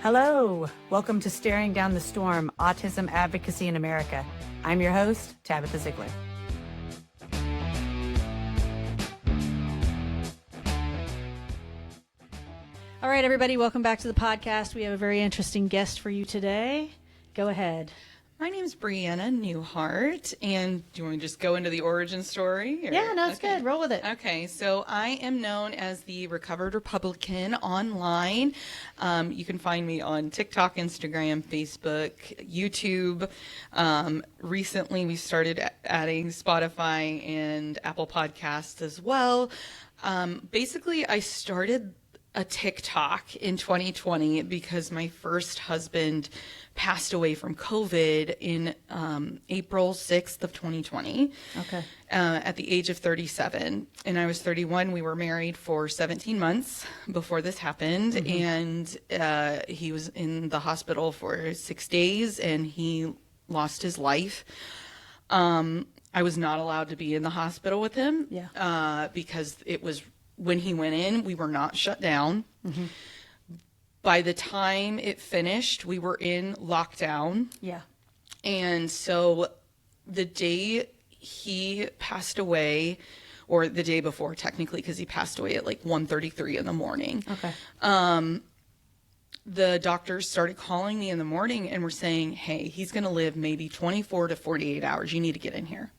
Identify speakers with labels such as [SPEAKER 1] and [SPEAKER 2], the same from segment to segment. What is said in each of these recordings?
[SPEAKER 1] Hello, welcome to Staring Down the Storm, Autism Advocacy in America. I'm your host, Tabitha Ziegler. All right, everybody, welcome back to the podcast. We have a very interesting guest for you today. Go ahead.
[SPEAKER 2] My name is Brianna Newhart, and do you want to just go into the origin story?
[SPEAKER 1] Yeah, no, it's good. Roll with it.
[SPEAKER 2] Okay, so I am known as the Recovered Republican online. You can find me on TikTok, Instagram, Facebook, YouTube. Recently, we started adding Spotify and Apple Podcasts as well. Basically, I started a TikTok in 2020 because my first husband passed away from COVID in April 6th of 2020.
[SPEAKER 1] Okay.
[SPEAKER 2] At the age of 37. And I was 31. We were married for 17 months before this happened. And he was in the hospital for 6 days and he lost his life. I was not allowed to be in the hospital with him because it was when he went in, we were not shut down. By the time it finished, we were in lockdown.
[SPEAKER 1] Yeah.
[SPEAKER 2] And so the day he passed away, or the day before technically, because he passed away at like 1:33 in the morning. Okay. The doctors started calling me in the morning and were saying, hey, he's going to live maybe 24 to 48 hours. You need to get in here.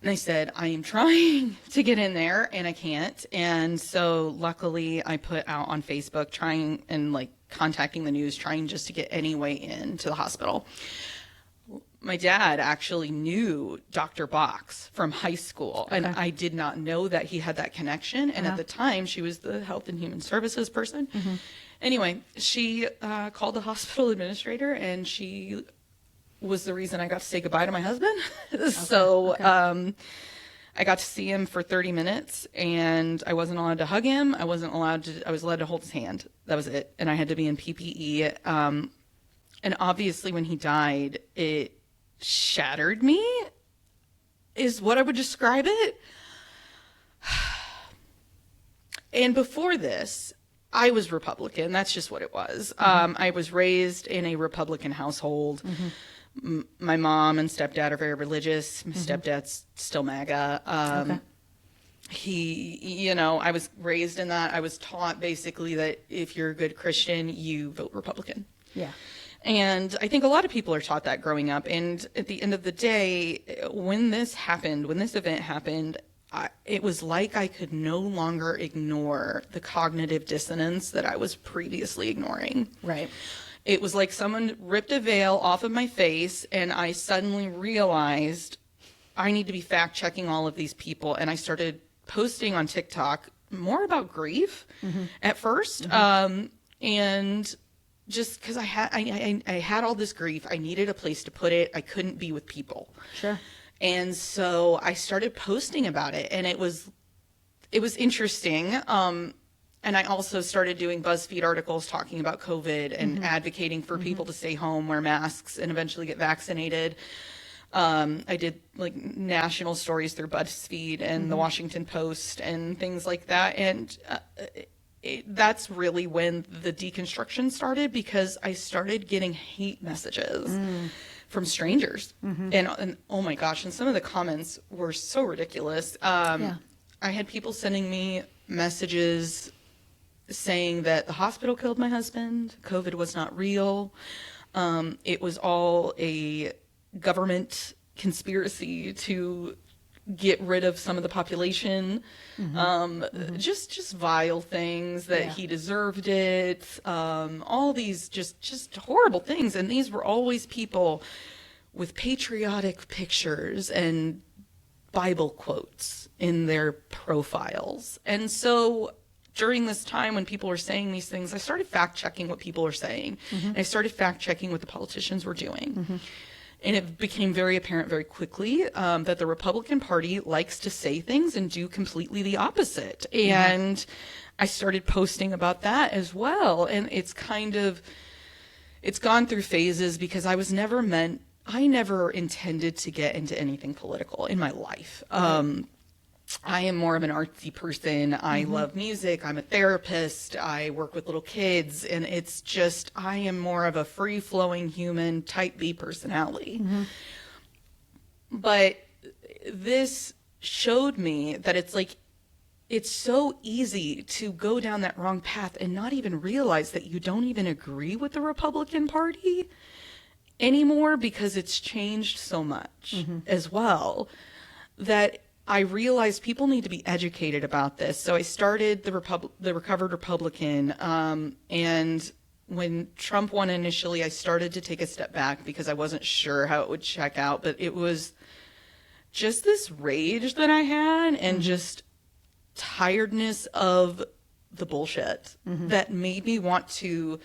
[SPEAKER 2] And I said, I am trying to get in there and I can't. And so luckily I put out on Facebook trying and like contacting the news, trying just to get any way into the hospital. My dad actually knew Dr. Box from high school. Okay. And I did not know that he had that connection. And at the time she was the Health and Human Services person. Anyway, she called the hospital administrator and she was the reason I got to say goodbye to my husband. I got to see him for 30 minutes and I wasn't allowed to hug him. I was allowed to hold his hand. That was it. And I had to be in PPE. And obviously when he died, it shattered me is what I would describe it. And before this, I was Republican. That's just what it was. I was raised in a Republican household. My mom and stepdad are very religious. My stepdad's still MAGA. I was raised in that. I was taught basically that if you're a good Christian, you vote Republican. Yeah. And I think a lot of people are taught that growing up. And at the end of the day, when this event happened, it was like I could no longer ignore the cognitive dissonance that I was previously ignoring. Right. It was like someone ripped a veil off of my face and I suddenly realized I need to be fact checking all of these people. And I started posting on TikTok more about grief at first. And just because I had all this grief, I needed a place to put it. I couldn't be with people. Sure. And so I started posting about it and it was interesting. And I also started doing BuzzFeed articles talking about COVID and advocating for people to stay home, wear masks, and eventually get vaccinated. I did like national stories through BuzzFeed and the Washington Post and things like that. And that's really when the deconstruction started because I started getting hate messages from strangers. And oh my gosh, and some of the comments were so ridiculous. I had people sending me messages saying that the hospital killed my husband, COVID was not real, it was all a government conspiracy to get rid of some of the population, just vile things that he deserved it, all these just horrible things. And these were always people with patriotic pictures and Bible quotes in their profiles. And so during this time when people were saying these things, I started fact checking what people were saying. And I started fact checking what the politicians were doing. And it became very apparent very quickly that the Republican Party likes to say things and do completely the opposite. And I started posting about that as well. And it's gone through phases because I never intended to get into anything political in my life. I am more of an artsy person. I love music. I'm a therapist. I work with little kids. And it's just, I am more of a free-flowing human, type B personality. But this showed me that it's like, it's so easy to go down that wrong path and not even realize that you don't even agree with the Republican Party anymore, because it's changed so much as well, that I realized people need to be educated about this. So I started the Recovered Republican, and when Trump won initially, I started to take a step back because I wasn't sure how it would check out, but it was just this rage that I had and just tiredness of the bullshit that made me want to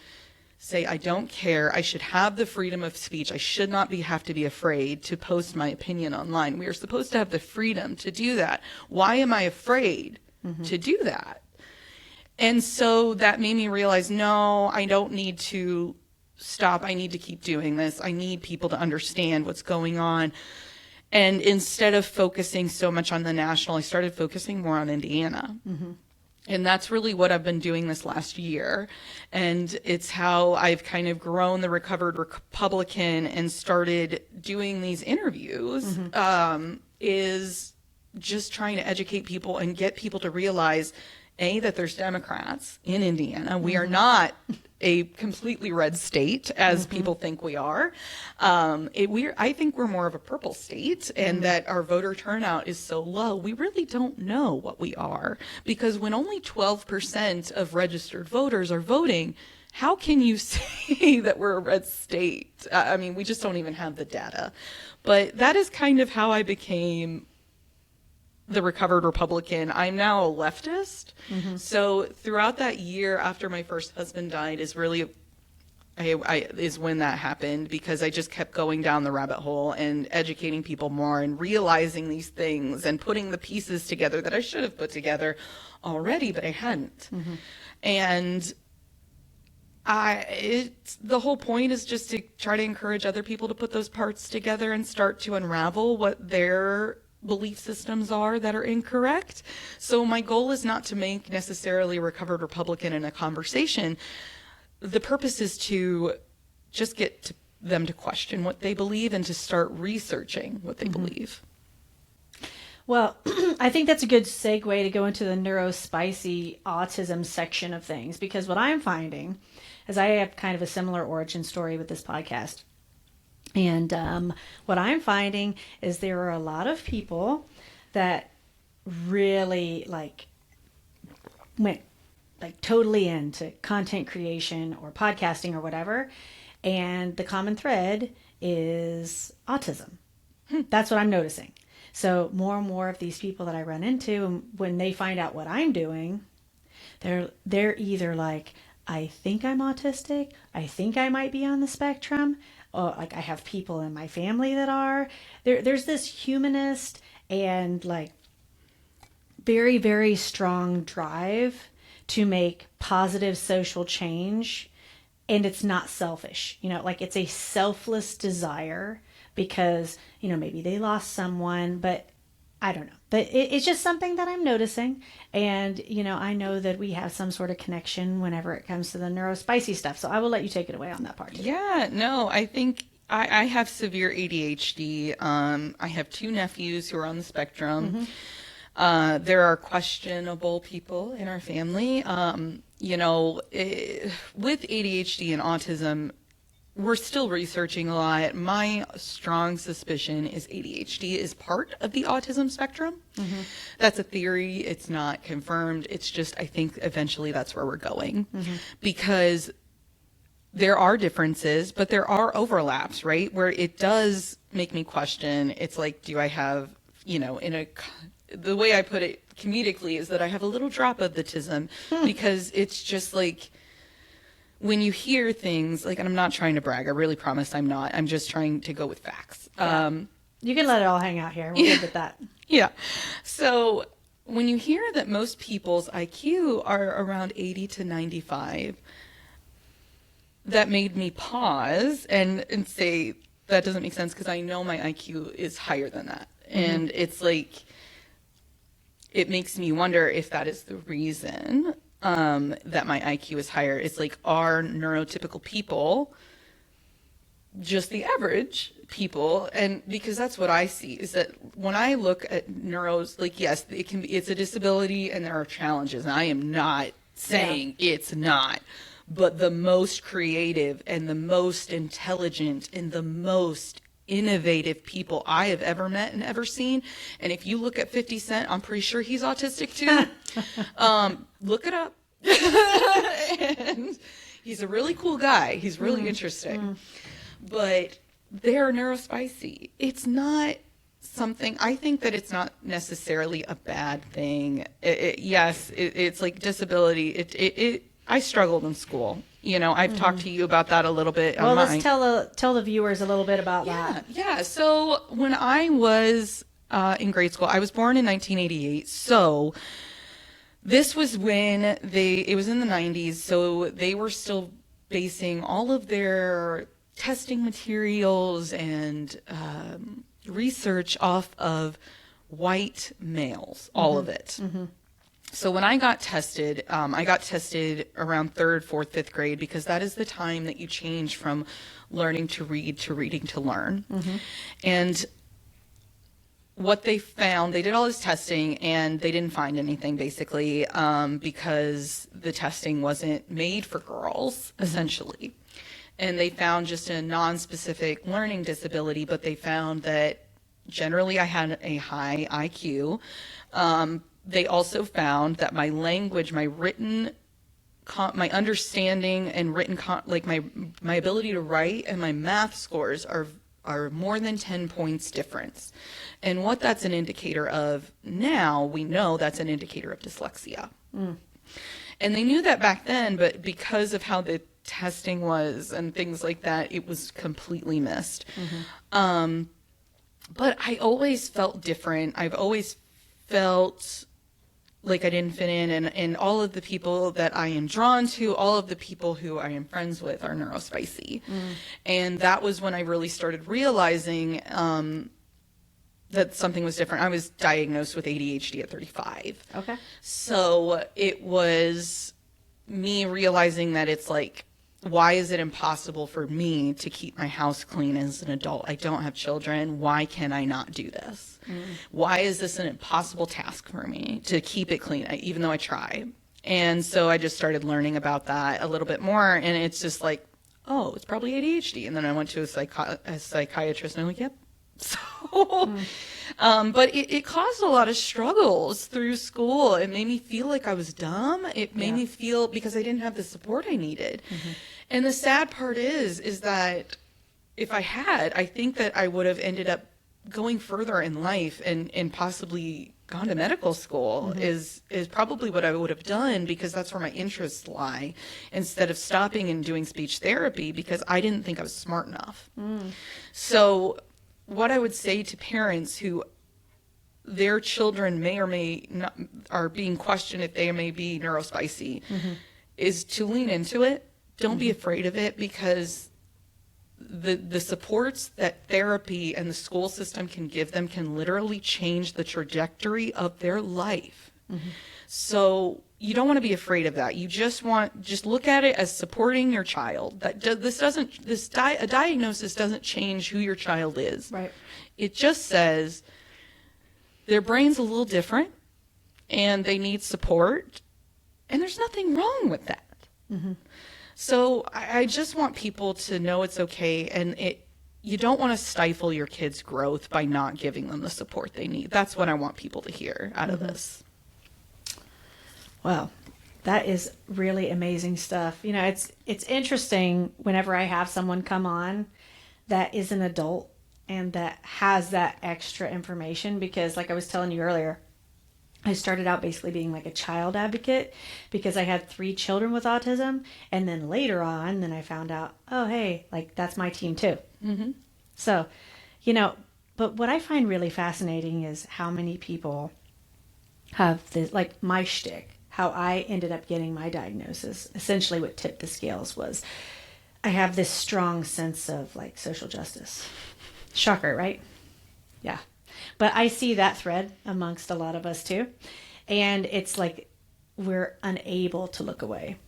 [SPEAKER 2] say, I don't care. I should have the freedom of speech. I should not have to be afraid to post my opinion online. We are supposed to have the freedom to do that. Why am I afraid to do that? And so that made me realize, no, I don't need to stop. I need to keep doing this. I need people to understand what's going on. And instead of focusing so much on the national, I started focusing more on Indiana. And that's really what I've been doing this last year. And it's how I've kind of grown the Recovered Republican and started doing these interviews, is just trying to educate people and get people to realize, A, that there's Democrats in Indiana. We are not a completely red state as people think we are. I think we're more of a purple state, and that our voter turnout is so low. We really don't know what we are, because when only 12% of registered voters are voting, how can you say that we're a red state? I mean, we just don't even have the data. But that is kind of how I became the Recovered Republican. I'm now a leftist. So throughout that year after my first husband died is really, is when that happened, because I just kept going down the rabbit hole and educating people more and realizing these things and putting the pieces together that I should have put together already, but I hadn't. And the whole point is just to try to encourage other people to put those parts together and start to unravel what their belief systems are that are incorrect. So my goal is not to make necessarily Recovered Republican in a conversation. The purpose is to just get them to question what they believe and to start researching what they believe.
[SPEAKER 3] Well, I think that's a good segue to go into the neurospicy autism section of things, because what I'm finding is I have kind of a similar origin story with this podcast. And what I'm finding is there are a lot of people that really went totally into content creation or podcasting or whatever. And the common thread is autism. That's what I'm noticing. So more and more of these people that I run into, when they find out what I'm doing, they're either like, I think I'm autistic. I think I might be on the spectrum. I have people in my family that are. There's this humanist and very, very strong drive to make positive social change. And it's not selfish, it's a selfless desire because, maybe they lost someone, but I don't know. But it's just something that I'm noticing. And, I know that we have some sort of connection whenever it comes to the neurospicy stuff. So I will let you take it away on that part.
[SPEAKER 2] Yeah, no, I think I have severe ADHD. I have 2 nephews who are on the spectrum. There are questionable people in our family. With ADHD and autism, we're still researching a lot. My strong suspicion is ADHD is part of the autism spectrum. That's a theory. It's not confirmed. It's just, I think eventually that's where we're going, because there are differences, but there are overlaps, right? Where it does make me question. It's like, do I have, the way I put it comedically is that I have a little drop of the autism, because it's just like, when you hear things and I'm not trying to brag, I really promise I'm not. I'm just trying to go with facts.
[SPEAKER 3] Yeah. You can let it all hang out here. We're good with that.
[SPEAKER 2] Yeah. So when you hear that most people's IQ are around 80 to 95, that made me pause and say, that doesn't make sense, because I know my IQ is higher than that. And it's like, it makes me wonder if that is the reason that my IQ is higher. It's like, are neurotypical people just the average people? And because that's what I see, is that when I look at neuros, like, yes, it's a disability and there are challenges, and I am not saying it's not, but the most creative and the most intelligent and the most innovative people I have ever met and ever seen. And if you look at 50 Cent, I'm pretty sure he's autistic too. Look it up. And he's a really cool guy. He's really interesting. But they're neurospicy. It's not something, I think that it's not necessarily a bad thing. Yes, it's like disability. I struggled in school. You know, I've talked to you about that a little bit.
[SPEAKER 3] Well, let's tell the viewers a little bit about that.
[SPEAKER 2] Yeah. So when I was in grade school, I was born in 1988. So this was when it was in the 90s. So they were still basing all of their testing materials and research off of white males, all of it. So when I got tested around 3rd, 4th, 5th grade, because that is the time that you change from learning to read to reading to learn. And what they found, they did all this testing and they didn't find anything, basically, because the testing wasn't made for girls, essentially. And they found just a non-specific learning disability, but they found that generally I had a high IQ. They also found that my language, my written, my understanding and written, like my ability to write and my math scores are more than 10 points difference. And what that's an indicator of now, we know that's an indicator of dyslexia. And they knew that back then, but because of how the testing was and things like that, it was completely missed. But I always felt different. I've always felt like I didn't fit in, and all of the people that I am drawn to, all of the people who I am friends with are neurospicy. And that was when I really started realizing that something was different. I was diagnosed with ADHD at 35.
[SPEAKER 3] Okay.
[SPEAKER 2] So it was me realizing that it's like, why is it impossible for me to keep my house clean as an adult? I don't have children. Why can I not do this? Why is this an impossible task for me to keep it clean, even though I try? And so I just started learning about that a little bit more. And it's just like, oh, it's probably ADHD. And then I went to a psychiatrist and I'm like, yep. So, but it caused a lot of struggles through school. It made me feel like I was dumb. It made me feel, because I didn't have the support I needed. And the sad part is that if I had, I think that I would have ended up going further in life and possibly gone to medical school is probably what I would have done, because that's where my interests lie, instead of stopping and doing speech therapy because I didn't think I was smart enough. So what I would say to parents who their children may or may not are being questioned if they may be neurospicy is to lean into it. Don't be afraid of it, because the supports that therapy and the school system can give them can literally change the trajectory of their life. So you don't want to be afraid of that. You just look at it as supporting your child. A diagnosis doesn't change who your child is. Right. It just says their brain's a little different and they need support, and there's nothing wrong with that. So I just want people to know it's okay, and you don't want to stifle your kids' growth by not giving them the support they need. That's what I want people to hear out of this.
[SPEAKER 3] Wow, that is really amazing stuff. You know, it's interesting whenever I have someone come on that is an adult and that has that extra information, because like I was telling you earlier, I started out basically being like a child advocate because I had 3 children with autism. And then later on, I found out, oh, hey, like that's my team too. So, you know, but what I find really fascinating is how many people have this, like my shtick, how I ended up getting my diagnosis. Essentially what tipped the scales was I have this strong sense of like social justice. Shocker, right? Yeah. But I see that thread amongst a lot of us too. And it's like we're unable to look away.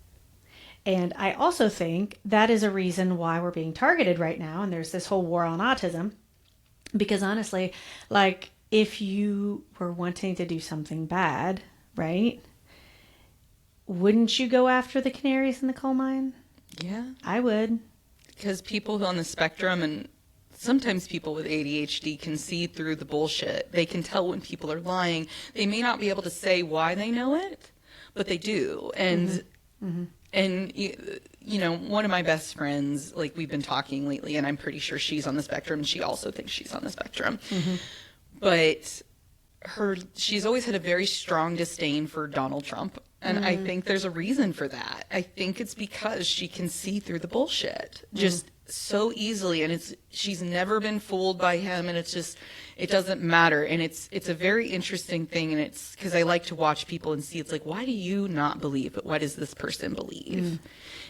[SPEAKER 3] And I also think that is a reason why we're being targeted right now. And there's this whole war on autism. Because honestly, like if you were wanting to do something bad, right? Wouldn't you go after the canaries in the coal mine?
[SPEAKER 2] Yeah.
[SPEAKER 3] I would.
[SPEAKER 2] Because people on the spectrum and sometimes people with ADHD can see through the bullshit. They can tell when people are lying. They may not be able to say why they know it, but they do. And, and you know, one of my best friends, like we've been talking lately, and I'm pretty sure she's on the spectrum. And she also thinks she's on the spectrum. But she's always had a very strong disdain for Donald Trump. And I think there's a reason for that. I think it's because she can see through the bullshit just so easily. And she's never been fooled by him. And it's just, it doesn't matter. And it's a very interesting thing. And it's because I like to watch people and see, it's like, why do you not believe? But why does this person believe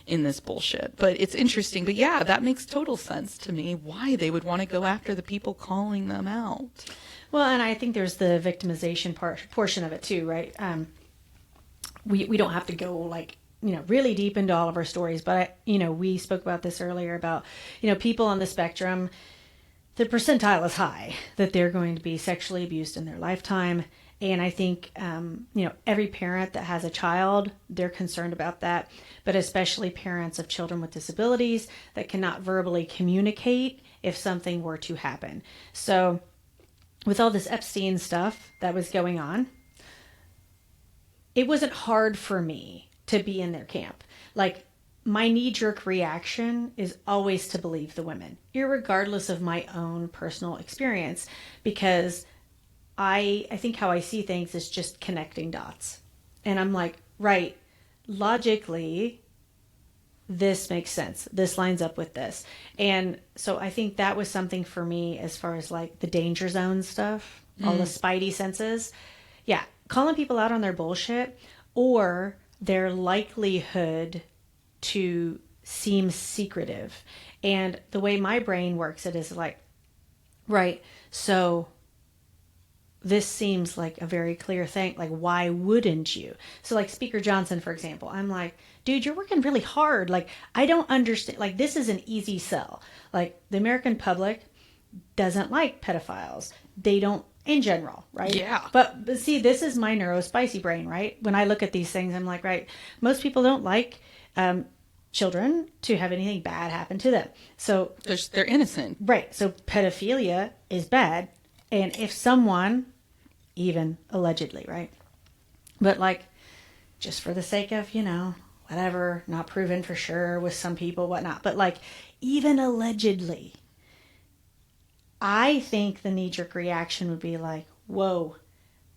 [SPEAKER 2] in this bullshit? But it's interesting. But yeah, that makes total sense to me why they would want to go after the people calling them out.
[SPEAKER 3] Well, and I think there's the victimization portion of it too, right? We don't have to go like, you know, really deep into all of our stories, but, you know, we spoke about this earlier about, you know, people on the spectrum, the percentile is high that they're going to be sexually abused in their lifetime. And I think, you know, every parent that has a child, they're concerned about that, but especially parents of children with disabilities that cannot verbally communicate if something were to happen. So with all this Epstein stuff that was going on, it wasn't hard for me to be in their camp. Like, my knee-jerk reaction is always to believe the women, irregardless of my own personal experience, because I think how I see things is just connecting dots. And I'm like, right, logically, this makes sense. This lines up with this. And so I think that was something for me as far as like the danger zone stuff, all the spidey senses. Yeah, calling people out on their bullshit or their likelihood to seem secretive. And the way my brain works, it is like, right, so this seems like a very clear thing. Like, why wouldn't you? So like Speaker Johnson, for example, I'm like, dude, you're working really hard. Like, I don't understand. Like, this is an easy sell. Like, the American public doesn't like pedophiles. They don't, in general, right?
[SPEAKER 2] Yeah.
[SPEAKER 3] But see, this is my neurospicy brain, right? When I look at these things, I'm like, right, most people don't like children to have anything bad happen to them. So
[SPEAKER 2] they're innocent.
[SPEAKER 3] Right. So pedophilia is bad. And if someone, even allegedly, right? But like, just for the sake of, you know, whatever, not proven for sure with some people, whatnot. But like, even allegedly, I think the knee-jerk reaction would be like, whoa,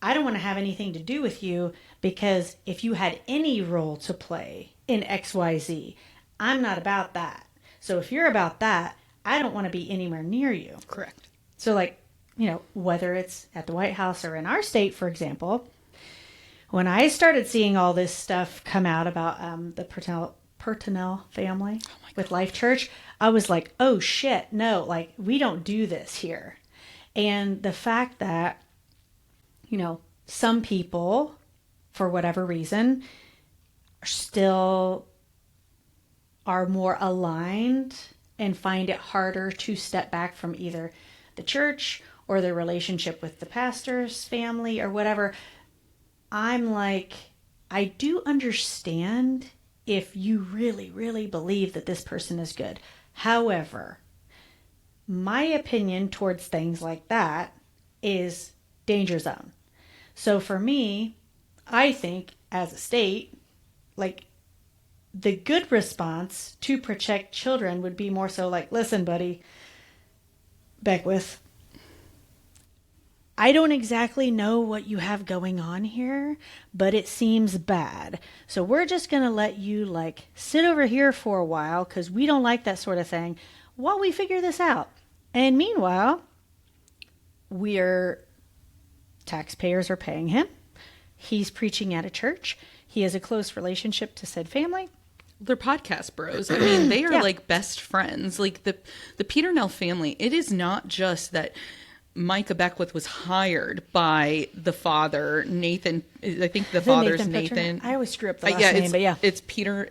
[SPEAKER 3] I don't want to have anything to do with you because if you had any role to play in XYZ, I'm not about that. So if you're about that, I don't want to be anywhere near you.
[SPEAKER 2] Correct.
[SPEAKER 3] So like, you know, whether it's at the White House or in our state, for example, when I started seeing all this stuff come out about the Parental family with Life Church, I was like, oh shit, no, like we don't do this here. And the fact that, you know, some people, for whatever reason, still are more aligned and find it harder to step back from either the church or their relationship with the pastor's family or whatever. I'm like, I do understand if you really, really believe that this person is good. However, my opinion towards things like that is danger zone. So for me, I think as a state, like the good response to protect children would be more so like, listen, buddy, Beckwith, I don't exactly know what you have going on here, but it seems bad. So we're just going to let you like sit over here for a while because we don't like that sort of thing while we figure this out. And meanwhile, taxpayers are paying him. He's preaching at a church. He has a close relationship to said family.
[SPEAKER 2] They're podcast bros. I mean, they are like best friends. Like the Parental family, it is not just that Micah Beckwith was hired by the father, Nathan. I think the father's Nathan.
[SPEAKER 3] I always screw up the last name, but yeah.
[SPEAKER 2] It's Peter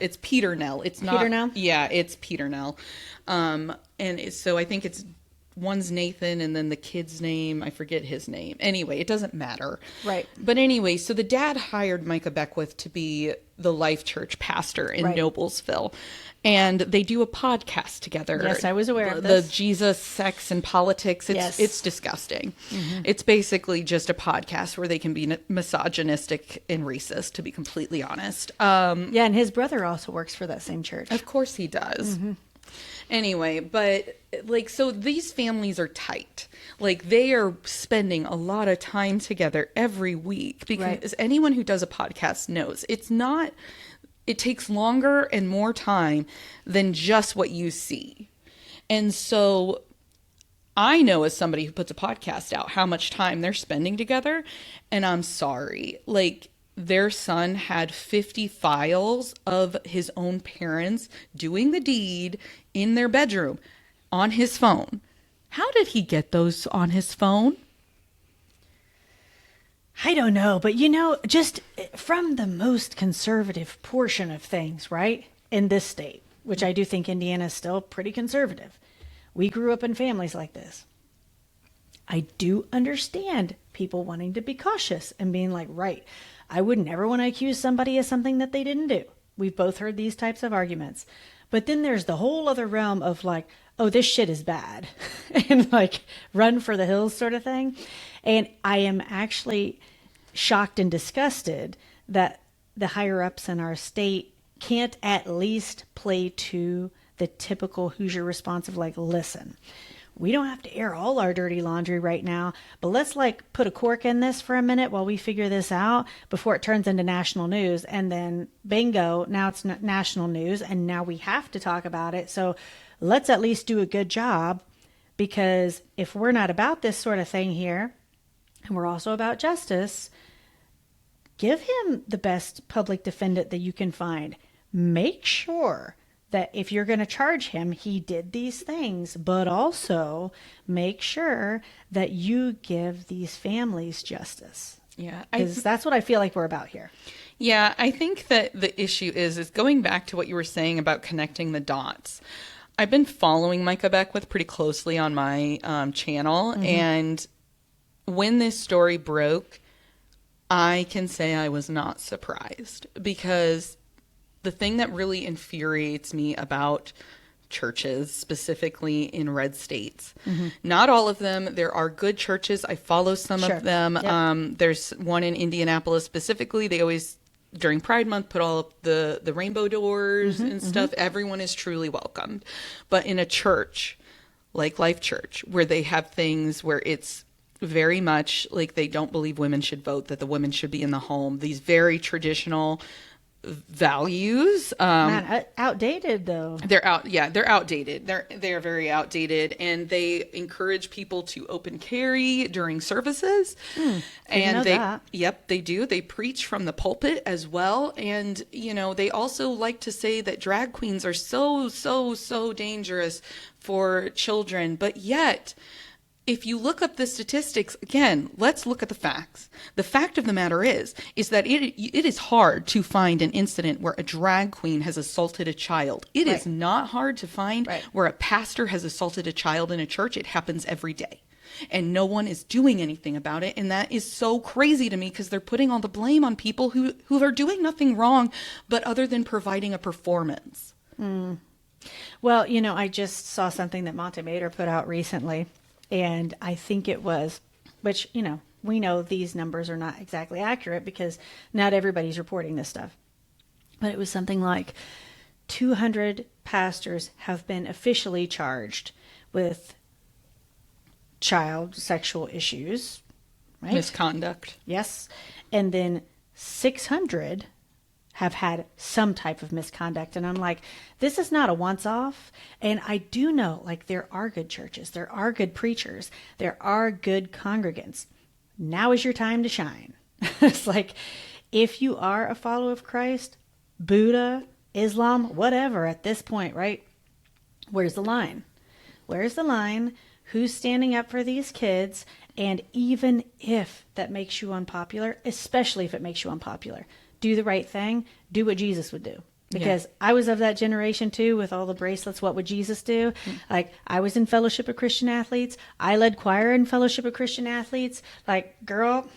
[SPEAKER 2] Nell. It's not.
[SPEAKER 3] Peter Nell?
[SPEAKER 2] Yeah, it's Peter Nell. So I think it's one's Nathan and then the kid's name, I forget his name. Anyway, it doesn't matter.
[SPEAKER 3] Right.
[SPEAKER 2] But anyway, so the dad hired Micah Beckwith to be the Life Church pastor in Noblesville. And they do a podcast together.
[SPEAKER 3] Yes, I was aware of this.
[SPEAKER 2] The Jesus, Sex, and Politics. It's disgusting. Mm-hmm. It's basically just a podcast where they can be misogynistic and racist, to be completely honest.
[SPEAKER 3] Yeah, and his brother also works for that same church.
[SPEAKER 2] Of course he does. Mm-hmm. Anyway, but like, so these families are tight. Like, they are spending a lot of time together every week because anyone who does a podcast knows it takes longer and more time than just what you see. And so I know, as somebody who puts a podcast out, how much time they're spending together. And I'm sorry, like, their son had 50 files of his own parents doing the deed in their bedroom on his phone. How did he get those on his phone?
[SPEAKER 3] I don't know, but just from the most conservative portion of things, right, in this state, which I do think Indiana is still pretty conservative. We grew up in families like this. I do understand people wanting to be cautious and being like, right, I would never want to accuse somebody of something that they didn't do. We've both heard these types of arguments. But then there's the whole other realm of like, oh, this shit is bad and like run for the hills sort of thing. And I am actually shocked and disgusted that the higher ups in our state can't at least play to the typical Hoosier response of like, listen, we don't have to air all our dirty laundry right now, but let's like put a cork in this for a minute while we figure this out before it turns into national news. And then bingo, now it's national news and now we have to talk about it. So let's at least do a good job, because if we're not about this sort of thing here, and we're also about justice, give him the best public defendant that you can find. Make sure that if you're going to charge him, he did these things, but also make sure that you give these families justice.
[SPEAKER 2] Yeah.
[SPEAKER 3] Because that's what I feel like we're about here.
[SPEAKER 2] Yeah, I think that the issue is going back to what you were saying about connecting the dots. I've been following Micah Beckwith pretty closely on my channel, mm-hmm. and when this story broke, I can say I was not surprised, because the thing that really infuriates me about churches, specifically in red states, mm-hmm. not all of them, there are good churches. I follow some of them. Yep. There's one in Indianapolis specifically. They always, during Pride Month, put all up the rainbow doors mm-hmm, and stuff. Mm-hmm. Everyone is truly welcomed. But in a church like Life Church, where they have things where it's very much like they don't believe women should vote, that the women should be in the home, these very traditional values,
[SPEAKER 3] outdated though.
[SPEAKER 2] They're outdated. They're very outdated, and they encourage people to open carry during services. And they do. They preach from the pulpit as well. And they also like to say that drag queens are so dangerous for children, but yet, if you look up the statistics, again, let's look at the facts. The fact of the matter is that it is hard to find an incident where a drag queen has assaulted a child. It is not hard to find where a pastor has assaulted a child in a church. It happens every day. And no one is doing anything about it. And that is so crazy to me, because they're putting all the blame on people who are doing nothing wrong, but other than providing a performance.
[SPEAKER 3] Well, I just saw something that Monte Mater put out recently. And I think it was, which, we know these numbers are not exactly accurate because not everybody's reporting this stuff. But it was something like 200 pastors have been officially charged with child sexual issues, right?
[SPEAKER 2] Misconduct.
[SPEAKER 3] Yes. And then 600 have had some type of misconduct. And I'm like, this is not a once-off. And I do know, like, there are good churches. There are good preachers. There are good congregants. Now is your time to shine. It's like, if you are a follower of Christ, Buddha, Islam, whatever, at this point, right? Where's the line? Where's the line? who's standing up for these kids. And even if that makes you unpopular, especially if it makes you unpopular, do the right thing, do what Jesus would do. Because I was of that generation too, with all the bracelets. What would Jesus do? Like, I was in Fellowship of Christian Athletes. I led choir in Fellowship of Christian Athletes. Like, girl,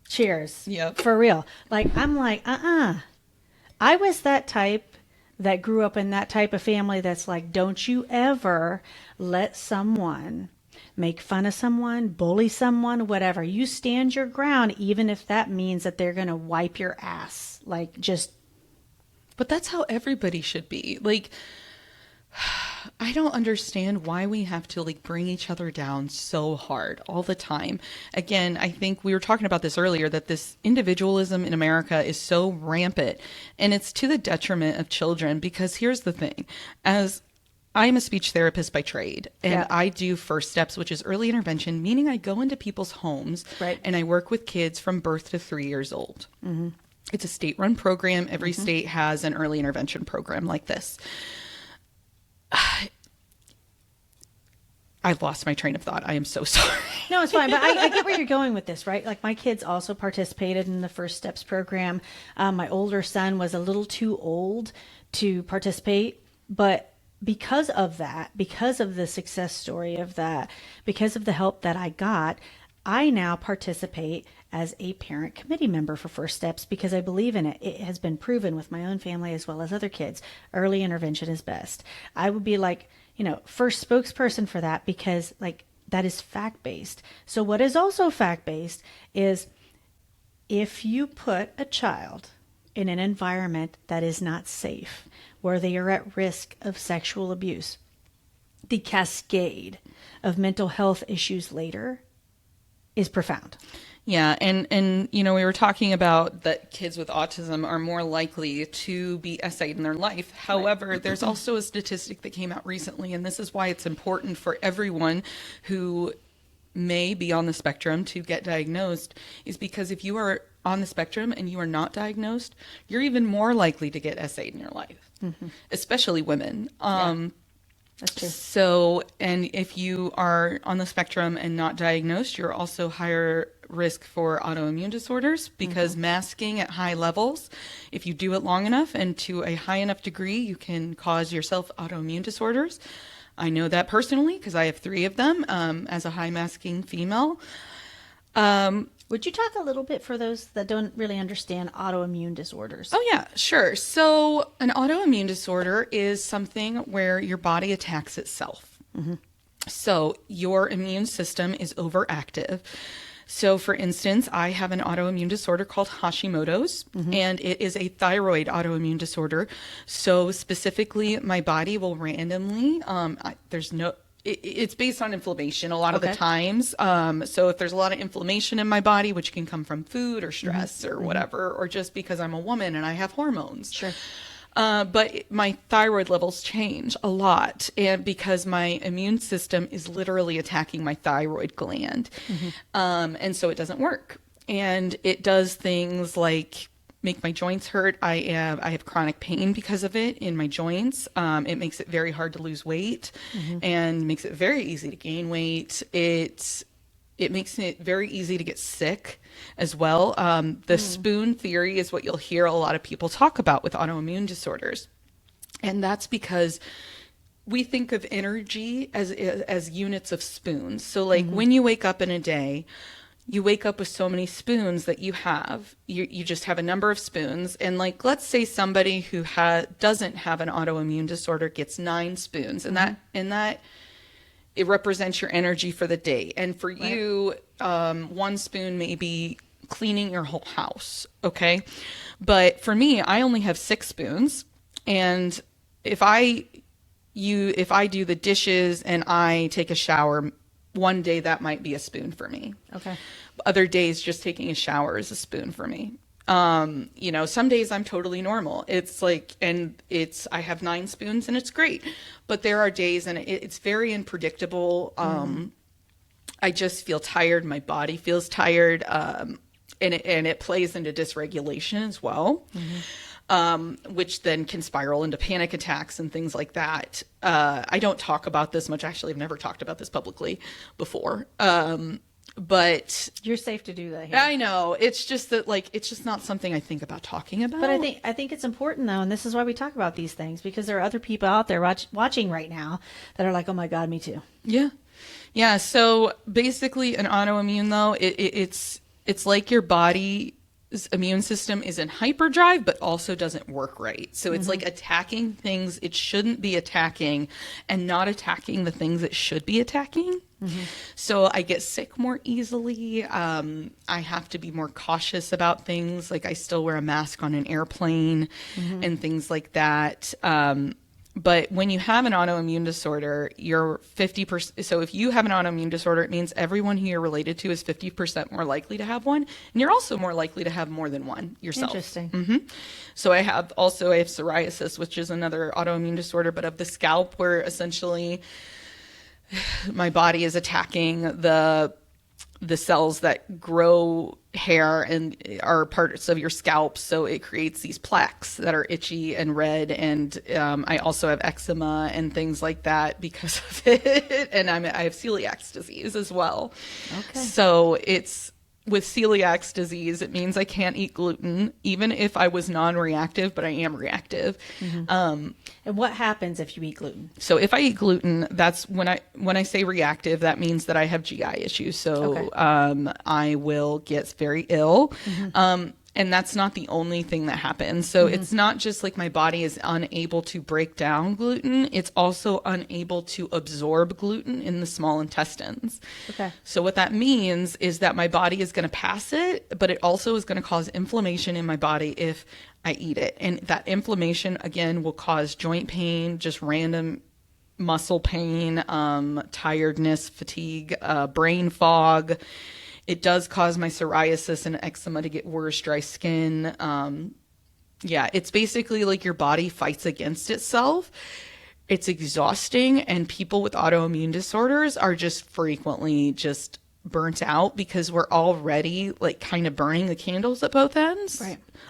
[SPEAKER 3] cheers.
[SPEAKER 2] Yep.
[SPEAKER 3] For real. Like, I'm like, I was that type that grew up in that type of family that's like, don't you ever let someone make fun of someone, bully someone, whatever. You stand your ground, even if that means that they're going to wipe your ass. Like, just.
[SPEAKER 2] But that's how everybody should be. Like, I don't understand why we have to like bring each other down so hard all the time. Again, I think we were talking about this earlier, that this individualism in America is so rampant, and it's to the detriment of children. Because here's the thing, as I'm a speech therapist by trade, and I do first steps, which is early intervention, meaning I go into people's homes and I work with kids from birth to 3 years old. Mm-hmm. It's a state-run program. Every state has an early intervention program like this. I've lost my train of thought. I am so sorry.
[SPEAKER 3] No, it's fine. But I get where you're going with this, right? Like, my kids also participated in the First Steps program. My older son was a little too old to participate, but because of that, because of the success story of that, because of the help that I got, I now participate as a parent committee member for First Steps because I believe in it. It has been proven with my own family as well as other kids. Early intervention is best. I would be like, first spokesperson for that because like that is fact-based. So what is also fact-based is if you put a child in an environment that is not safe, where they are at risk of sexual abuse, the cascade of mental health issues later is profound.
[SPEAKER 2] Yeah. And we were talking about that kids with autism are more likely to be essayed in their life. However, there's also a statistic that came out recently, and this is why it's important for everyone who may be on the spectrum to get diagnosed, is because if you are on the spectrum and you are not diagnosed, you're even more likely to get essayed in your life, especially women.
[SPEAKER 3] That's true.
[SPEAKER 2] So, and if you are on the spectrum and not diagnosed, you're also higher risk for autoimmune disorders because masking at high levels, if you do it long enough and to a high enough degree, you can cause yourself autoimmune disorders. I know that personally because I have 3 of them as a high masking female.
[SPEAKER 3] Would you talk a little bit for those that don't really understand autoimmune disorders?
[SPEAKER 2] Oh, yeah, sure. So an autoimmune disorder is something where your body attacks itself. So your immune system is overactive. So, for instance, I have an autoimmune disorder called Hashimoto's, and it is a thyroid autoimmune disorder. So specifically, my body will randomly, it's based on inflammation a lot of the times. So if there's a lot of inflammation in my body, which can come from food or stress or whatever, or just because I'm a woman and I have hormones.
[SPEAKER 3] Sure.
[SPEAKER 2] But my thyroid levels change a lot, and because my immune system is literally attacking my thyroid gland. And so it doesn't work. And it does things like make my joints hurt. I have chronic pain because of it in my joints. It makes it very hard to lose weight and makes it very easy to gain weight. It makes it very easy to get sick as well. The spoon theory is what you'll hear a lot of people talk about with autoimmune disorders. And that's because we think of energy as units of spoons. So like when you wake up in a day, you wake up with so many spoons that you just have a number of spoons. And like, let's say somebody who doesn't have an autoimmune disorder gets 9 spoons, and that it represents your energy for the day. And for you, 1 spoon may be cleaning your whole house. Okay. But for me, I only have 6 spoons. And if I do the dishes and I take a shower, one day that might be a spoon for me.
[SPEAKER 3] Okay.
[SPEAKER 2] Other days, just taking a shower is a spoon for me. Some days I'm totally normal. It's like, I have 9 spoons and it's great. But there are days and it's very unpredictable. I just feel tired. My body feels tired. And it plays into dysregulation as well. which then can spiral into panic attacks and things like that. I don't talk about this much. Actually, I've never talked about this publicly before. But
[SPEAKER 3] you're safe to do that here.
[SPEAKER 2] I know. It's just that, like, it's just not something I think about talking about.
[SPEAKER 3] But I think it's important, though, and this is why we talk about these things, because there are other people out there watching right now that are like, oh my God, me too.
[SPEAKER 2] Yeah. Yeah. So basically an autoimmune, though, it's like your body's immune system is in hyperdrive, but also doesn't work right. So it's like attacking things it shouldn't be attacking and not attacking the things it should be attacking. So I get sick more easily. I have to be more cautious about things. Like I still wear a mask on an airplane and things like that. But when you have an autoimmune disorder, you're 50%. So if you have an autoimmune disorder, it means everyone who you're related to is 50% more likely to have one. And you're also more likely to have more than one yourself.
[SPEAKER 3] Interesting.
[SPEAKER 2] So I have psoriasis, which is another autoimmune disorder, but of the scalp, where essentially my body is attacking the cells that grow hair and are parts of your scalp. So it creates these plaques that are itchy and red. And I also have eczema and things like that because of it. And I have celiac disease as well.
[SPEAKER 3] Okay.
[SPEAKER 2] So it's with celiac disease, it means I can't eat gluten, even if I was non-reactive, but I am reactive.
[SPEAKER 3] And what happens if you eat gluten?
[SPEAKER 2] So if I eat gluten, that's when I say reactive, that means that I have GI issues. So I will get very ill. And that's not the only thing that happens. So it's not just like my body is unable to break down gluten. It's also unable to absorb gluten in the small intestines.
[SPEAKER 3] Okay.
[SPEAKER 2] So what that means is that my body is going to pass it, but it also is going to cause inflammation in my body if I eat it. And that inflammation, again, will cause joint pain, just random muscle pain, tiredness, fatigue, brain fog. It does cause my psoriasis and eczema to get worse, dry skin. It's basically like your body fights against itself. It's exhausting, and people with autoimmune disorders are just frequently just burnt out because we're already like kind of burning the candles at both ends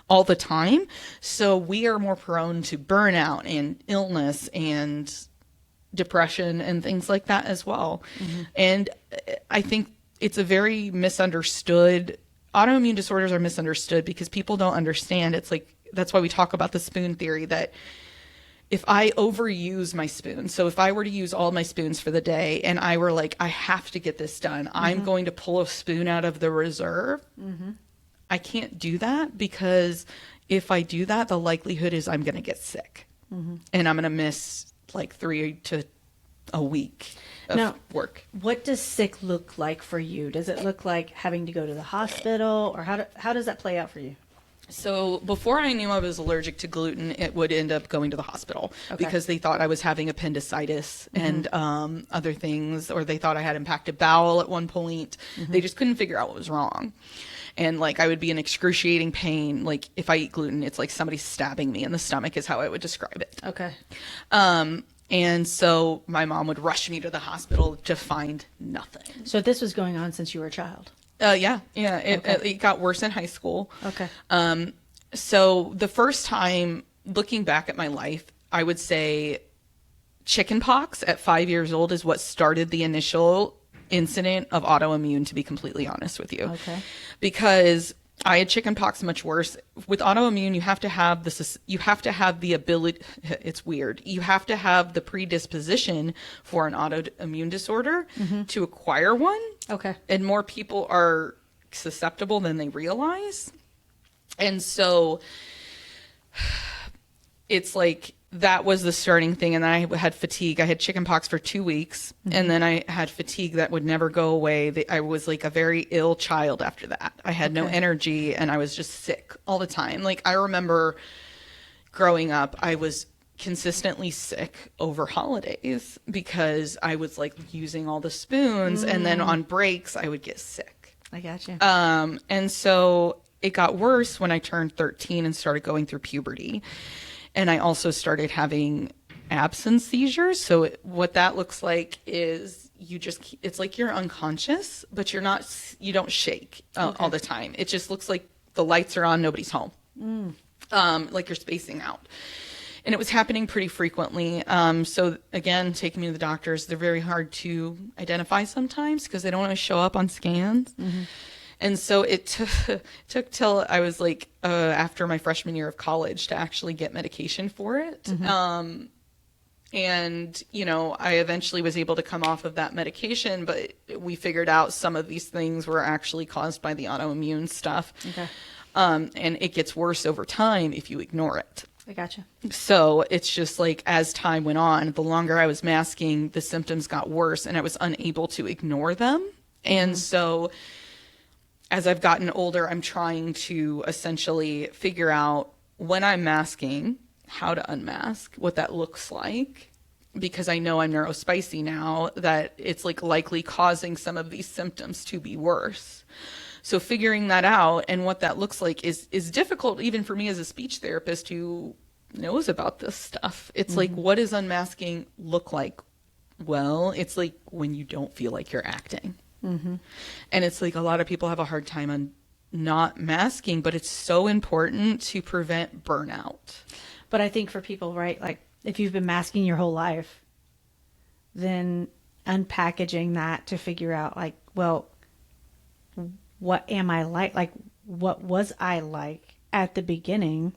[SPEAKER 2] all the time. So we are more prone to burnout and illness and depression and things like that as well. And I think it's a very misunderstood, autoimmune disorders are misunderstood because people don't understand. It's like, that's why we talk about the spoon theory, that if I overuse my spoon, so if I were to use all my spoons for the day and I were like, I have to get this done, I'm going to pull a spoon out of the reserve. I can't do that because if I do that, the likelihood is I'm going to get sick and I'm going to miss like 3 to a week of work.
[SPEAKER 3] What does sick look like for you? Does it look like having to go to the hospital, or how does that play out for you?
[SPEAKER 2] So before I knew I was allergic to gluten, it would end up going to the hospital because they thought I was having appendicitis and other things, or they thought I had impacted bowel at one point. They just couldn't figure out what was wrong. And like I would be in excruciating pain. Like if I eat gluten, it's like somebody stabbing me in the stomach is how I would describe it.
[SPEAKER 3] Okay.
[SPEAKER 2] And so my mom would rush me to the hospital to find nothing.
[SPEAKER 3] So this was going on since you were a child?
[SPEAKER 2] It got worse in high school.
[SPEAKER 3] Okay.
[SPEAKER 2] So the first time, looking back at my life, I would say chickenpox at 5 years old is what started the initial incident of autoimmune, to be completely honest with you.
[SPEAKER 3] Okay.
[SPEAKER 2] Because I had chickenpox much worse. With autoimmune, you have to have the ability, it's weird. You have to have the predisposition for an autoimmune disorder to acquire one.
[SPEAKER 3] Okay.
[SPEAKER 2] And more people are susceptible than they realize. And so it's like, that was the starting thing. And then I had fatigue. I had chickenpox for 2 weeks. And then I had fatigue that would never go away. I was like a very ill child after that. I had no energy and I was just sick all the time. Like I remember growing up, I was consistently sick over holidays because I was like using all the spoons. And then on breaks, I would get sick.
[SPEAKER 3] I got you.
[SPEAKER 2] And so it got worse when I turned 13 and started going through puberty. And I also started having absence seizures. So what that looks like is it's like you're unconscious, but you don't shake all the time. It just looks like the lights are on, nobody's home. like you're spacing out. And it was happening pretty frequently. So again, taking me to the doctors, they're very hard to identify sometimes because they don't want to show up on scans. Mm-hmm. And so it took till I was like after my freshman year of college to actually get medication for it. Mm-hmm. And, you know, I eventually was able to come off of that medication, but we figured out some of these things were actually caused by the autoimmune stuff. Okay. And it gets worse over time if you ignore it.
[SPEAKER 3] I gotcha.
[SPEAKER 2] So it's just like as time went on, the longer I was masking, the symptoms got worse and I was unable to ignore them. And mm-hmm. so as I've gotten older, I'm trying to essentially figure out when I'm masking, how to unmask, what that looks like, because I know I'm neurospicy now, that it's like likely causing some of these symptoms to be worse. So figuring that out and what that looks like is difficult even for me as a speech therapist who knows about this stuff. It's mm-hmm. like, what does unmasking look like? Well, it's like when you don't feel like you're acting. Mm-hmm. And it's like a lot of people have a hard time on not masking, but it's so important to prevent burnout.
[SPEAKER 3] But I think for people, right, like if you've been masking your whole life, then unpackaging that to figure out like, well, what am I like? Like, what was I like at the beginning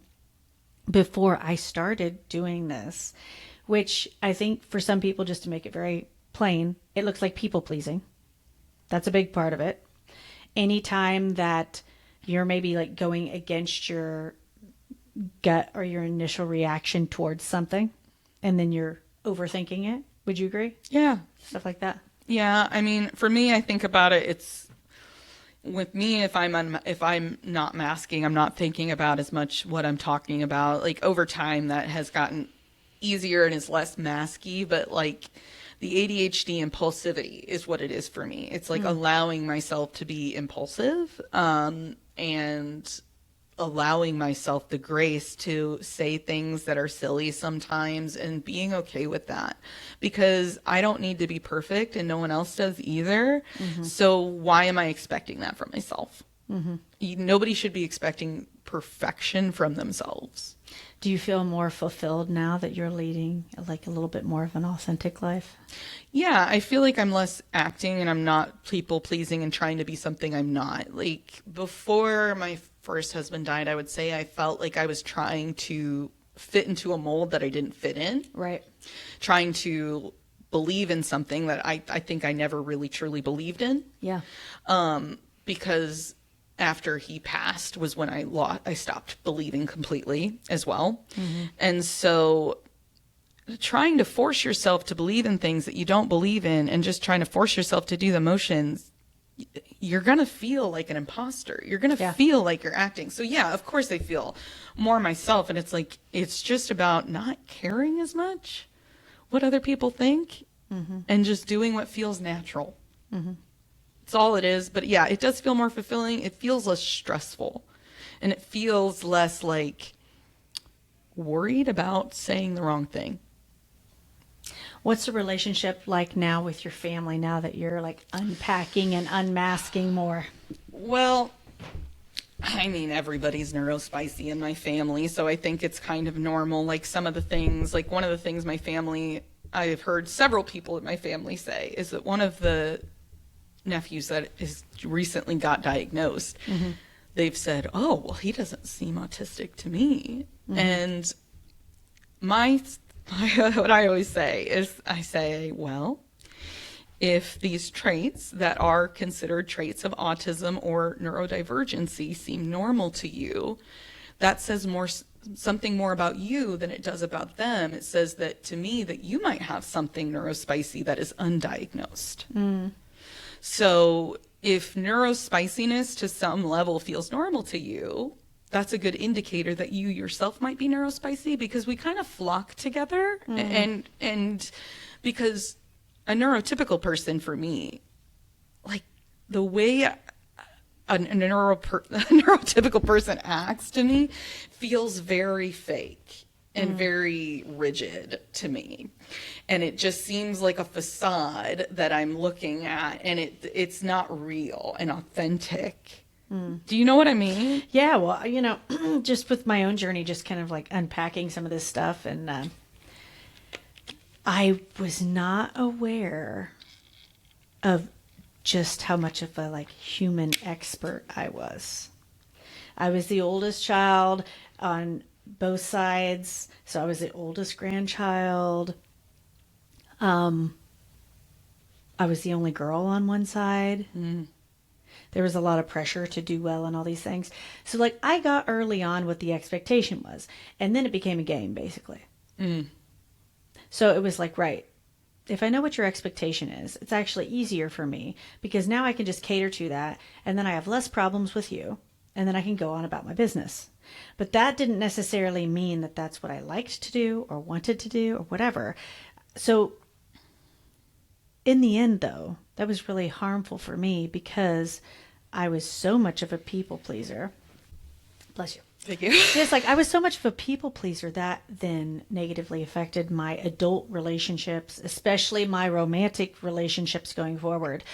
[SPEAKER 3] before I started doing this? Which I think for some people, just to make it very plain, it looks like people pleasing. That's a big part of it. Anytime that you're maybe like going against your gut or your initial reaction towards something, and then you're overthinking it. Would you agree?
[SPEAKER 2] Yeah.
[SPEAKER 3] Stuff like that.
[SPEAKER 2] Yeah. I mean, for me, I think about it, it's, with me, if I'm not masking, I'm not thinking about as much what I'm talking about. Like over time, that has gotten easier and is less masky. But like the ADHD impulsivity is what it is for me. It's like allowing myself to be impulsive, and allowing myself the grace to say things that are silly sometimes and being okay with that, because I don't need to be perfect and no one else does either. Mm-hmm. So why am I expecting that from myself? Mm-hmm. Nobody should be expecting perfection from themselves.
[SPEAKER 3] Do you feel more fulfilled now that you're leading like a little bit more of an authentic life?
[SPEAKER 2] Yeah, I feel like I'm less acting and I'm not people pleasing and trying to be something I'm not. Like before my first husband died, I would say I felt like I was trying to fit into a mold that I didn't fit in. Right. Trying to believe in something that I think I never really truly believed in. Yeah. Because after he passed was when I stopped believing completely as well. Mm-hmm. And so trying to force yourself to believe in things that you don't believe in and just trying to force yourself to do the motions, you're going to feel like an imposter. You're going to feel like you're acting. So yeah, of course I feel more myself. And it's like, it's just about not caring as much what other people think and just doing what feels natural. Mm-hmm. It's all it is. But yeah, it does feel more fulfilling. It feels less stressful and it feels less like worried about saying the wrong thing.
[SPEAKER 3] What's the relationship like now with your family now that you're like unpacking and unmasking more?
[SPEAKER 2] Well, I mean, everybody's neurospicy in my family, so I think it's kind of normal. Like some of the things, like one of the things I've heard several people in my family say is that one of the nephews that is recently got diagnosed, they've said, oh, well, he doesn't seem autistic to me. And what I always say is I say, well, if these traits that are considered traits of autism or neurodivergency seem normal to you, that says something more about you than it does about them. It says that to me that you might have something neurospicy that is undiagnosed. Mm. So if neurospiciness to some level feels normal to you, that's a good indicator that you yourself might be neurospicy, because we kind of flock together. And because a neurotypical person for me, like the way a neurotypical person acts to me feels very fake and very rigid to me. And it just seems like a facade that I'm looking at, and it's not real and authentic. Do you know what I mean?
[SPEAKER 3] Yeah, well, just with my own journey, just kind of like unpacking some of this stuff. And I was not aware of just how much of a human expert I was. I was the oldest child on both sides. So I was the oldest grandchild. I was the only girl on one side. There was a lot of pressure to do well and all these things. So I got early on what the expectation was. And then it became a game, basically. So it was right, if I know what your expectation is, it's actually easier for me because now I can just cater to that. And then I have less problems with you. And then I can go on about my business. But that didn't necessarily mean that that's what I liked to do or wanted to do or whatever. So in the end, though, that was really harmful for me because I was so much of a people pleaser. Bless you.
[SPEAKER 2] Thank you.
[SPEAKER 3] Just I was so much of a people pleaser that then negatively affected my adult relationships, especially my romantic relationships going forward,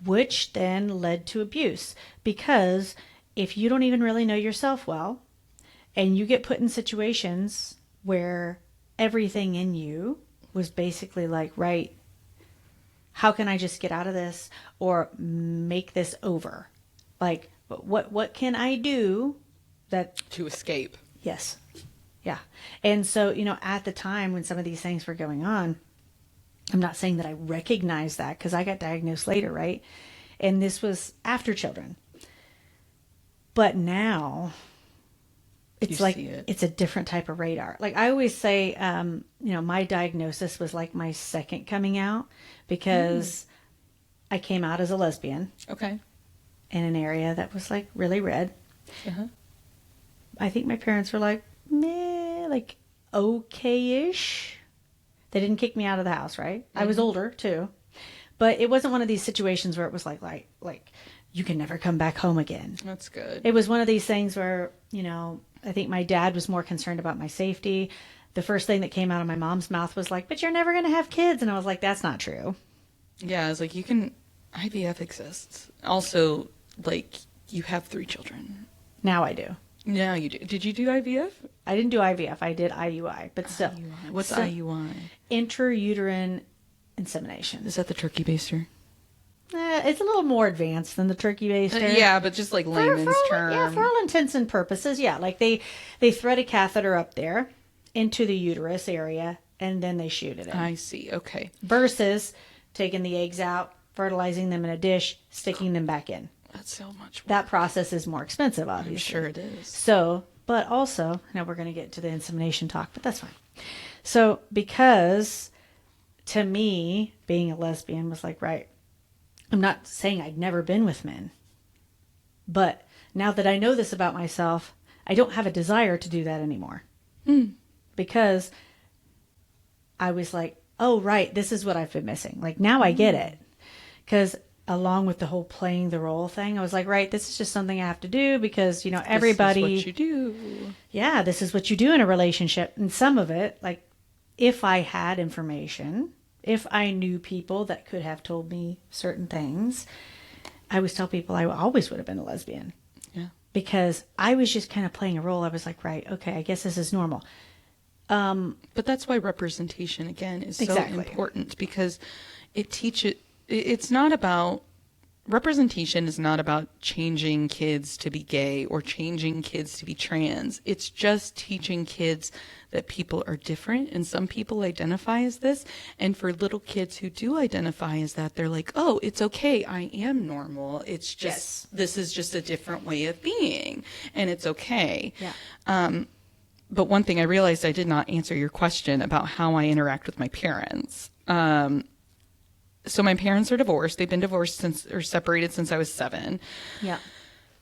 [SPEAKER 3] which then led to abuse. Because if you don't even really know yourself well, and you get put in situations where everything in you was basically right, how can I just get out of this or make this over? What can I do
[SPEAKER 2] to escape?
[SPEAKER 3] Yes. Yeah. And so, at the time when some of these things were going on, I'm not saying that I recognized that because I got diagnosed later, right? And this was after children. But now it's it's a different type of radar. I always say, my diagnosis was my second coming out because I came out as a lesbian.
[SPEAKER 2] Okay.
[SPEAKER 3] In an area that was really red.
[SPEAKER 2] Uh-huh.
[SPEAKER 3] I think my parents were meh, okay-ish. They didn't kick me out of the house, right? I was older too. But it wasn't one of these situations where it was like you can never come back home again.
[SPEAKER 2] That's good.
[SPEAKER 3] It was one of these things where, I think my dad was more concerned about my safety. The first thing that came out of my mom's mouth was but you're never going to have kids. And I was that's not true.
[SPEAKER 2] Yeah, I was IVF exists. Also, you have 3 children.
[SPEAKER 3] Now I do.
[SPEAKER 2] Now you do. Did you do IVF?
[SPEAKER 3] I didn't do IVF. I did IUI, but still.
[SPEAKER 2] IUI. What's IUI?
[SPEAKER 3] Intrauterine insemination.
[SPEAKER 2] Is that the turkey baster?
[SPEAKER 3] It's a little more advanced than the turkey baster.
[SPEAKER 2] Yeah, but just layman's term.
[SPEAKER 3] Yeah, for all intents and purposes, yeah. They thread a catheter up there into the uterus area, and then they shoot it in.
[SPEAKER 2] I see. Okay.
[SPEAKER 3] Versus taking the eggs out, fertilizing them in a dish, sticking them back in.
[SPEAKER 2] That's so much work.
[SPEAKER 3] That process is more expensive, obviously.
[SPEAKER 2] I'm sure it is.
[SPEAKER 3] So, but also, now we're going to get to the insemination talk, but that's fine. So, because to me, being a lesbian was right, I'm not saying I'd never been with men, but now that I know this about myself, I don't have a desire to do that anymore. Because I was oh, right, this is what I've been missing. Now I get it. Because along with the whole playing the role thing, I was right, this is just something I have to do because, everybody.
[SPEAKER 2] This is what you do.
[SPEAKER 3] Yeah, this is what you do in a relationship. And some of it, if I had information, if I knew people that could have told me certain things, I always tell people I always would have been a lesbian.
[SPEAKER 2] Yeah.
[SPEAKER 3] Because I was just kind of playing a role. I was right, okay, I guess this is normal.
[SPEAKER 2] But that's why representation, again, is so important because it teaches. It's not about, representation is not about changing kids to be gay or changing kids to be trans. It's just teaching kids that people are different and some people identify as this. And for little kids who do identify as that, they're oh, it's okay. I am normal. It's just, This is just a different way of being and it's okay.
[SPEAKER 3] Yeah.
[SPEAKER 2] But one thing I realized I did not answer your question about how I interact with my parents. So my parents are divorced. They've been divorced separated since I was 7.
[SPEAKER 3] Yeah.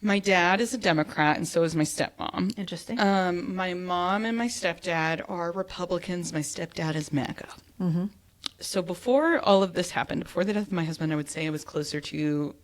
[SPEAKER 2] My dad is a Democrat, and so is my stepmom.
[SPEAKER 3] Interesting.
[SPEAKER 2] My mom and my stepdad are Republicans. My stepdad is MAGA. Mm-hmm. So before all of this happened, before the death of my husband, I would say I was closer to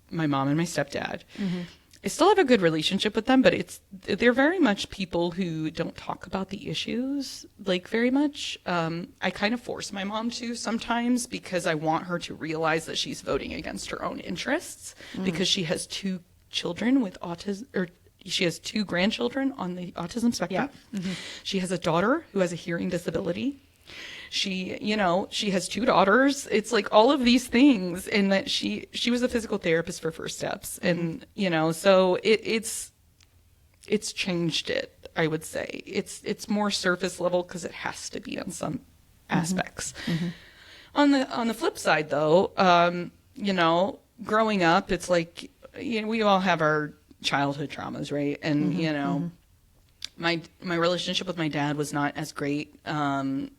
[SPEAKER 2] my mom and my stepdad. Mm-hmm. I still have a good relationship with them, but they're very much people who don't talk about the issues very much. I kind of force my mom to sometimes because I want her to realize that she's voting against her own interests because she has 2 children with autism, or she has 2 grandchildren on the autism spectrum.
[SPEAKER 3] Yeah. Mm-hmm.
[SPEAKER 2] She has a daughter who has a hearing disability. She, she has 2 daughters. It's like all of these things, and that she was a physical therapist for First Steps, and so it's changed it. I would say it's more surface level because it has to be on some aspects. Mm-hmm. On the flip side, though, growing up, it's like we all have our childhood traumas, right? And my relationship with my dad was not as great when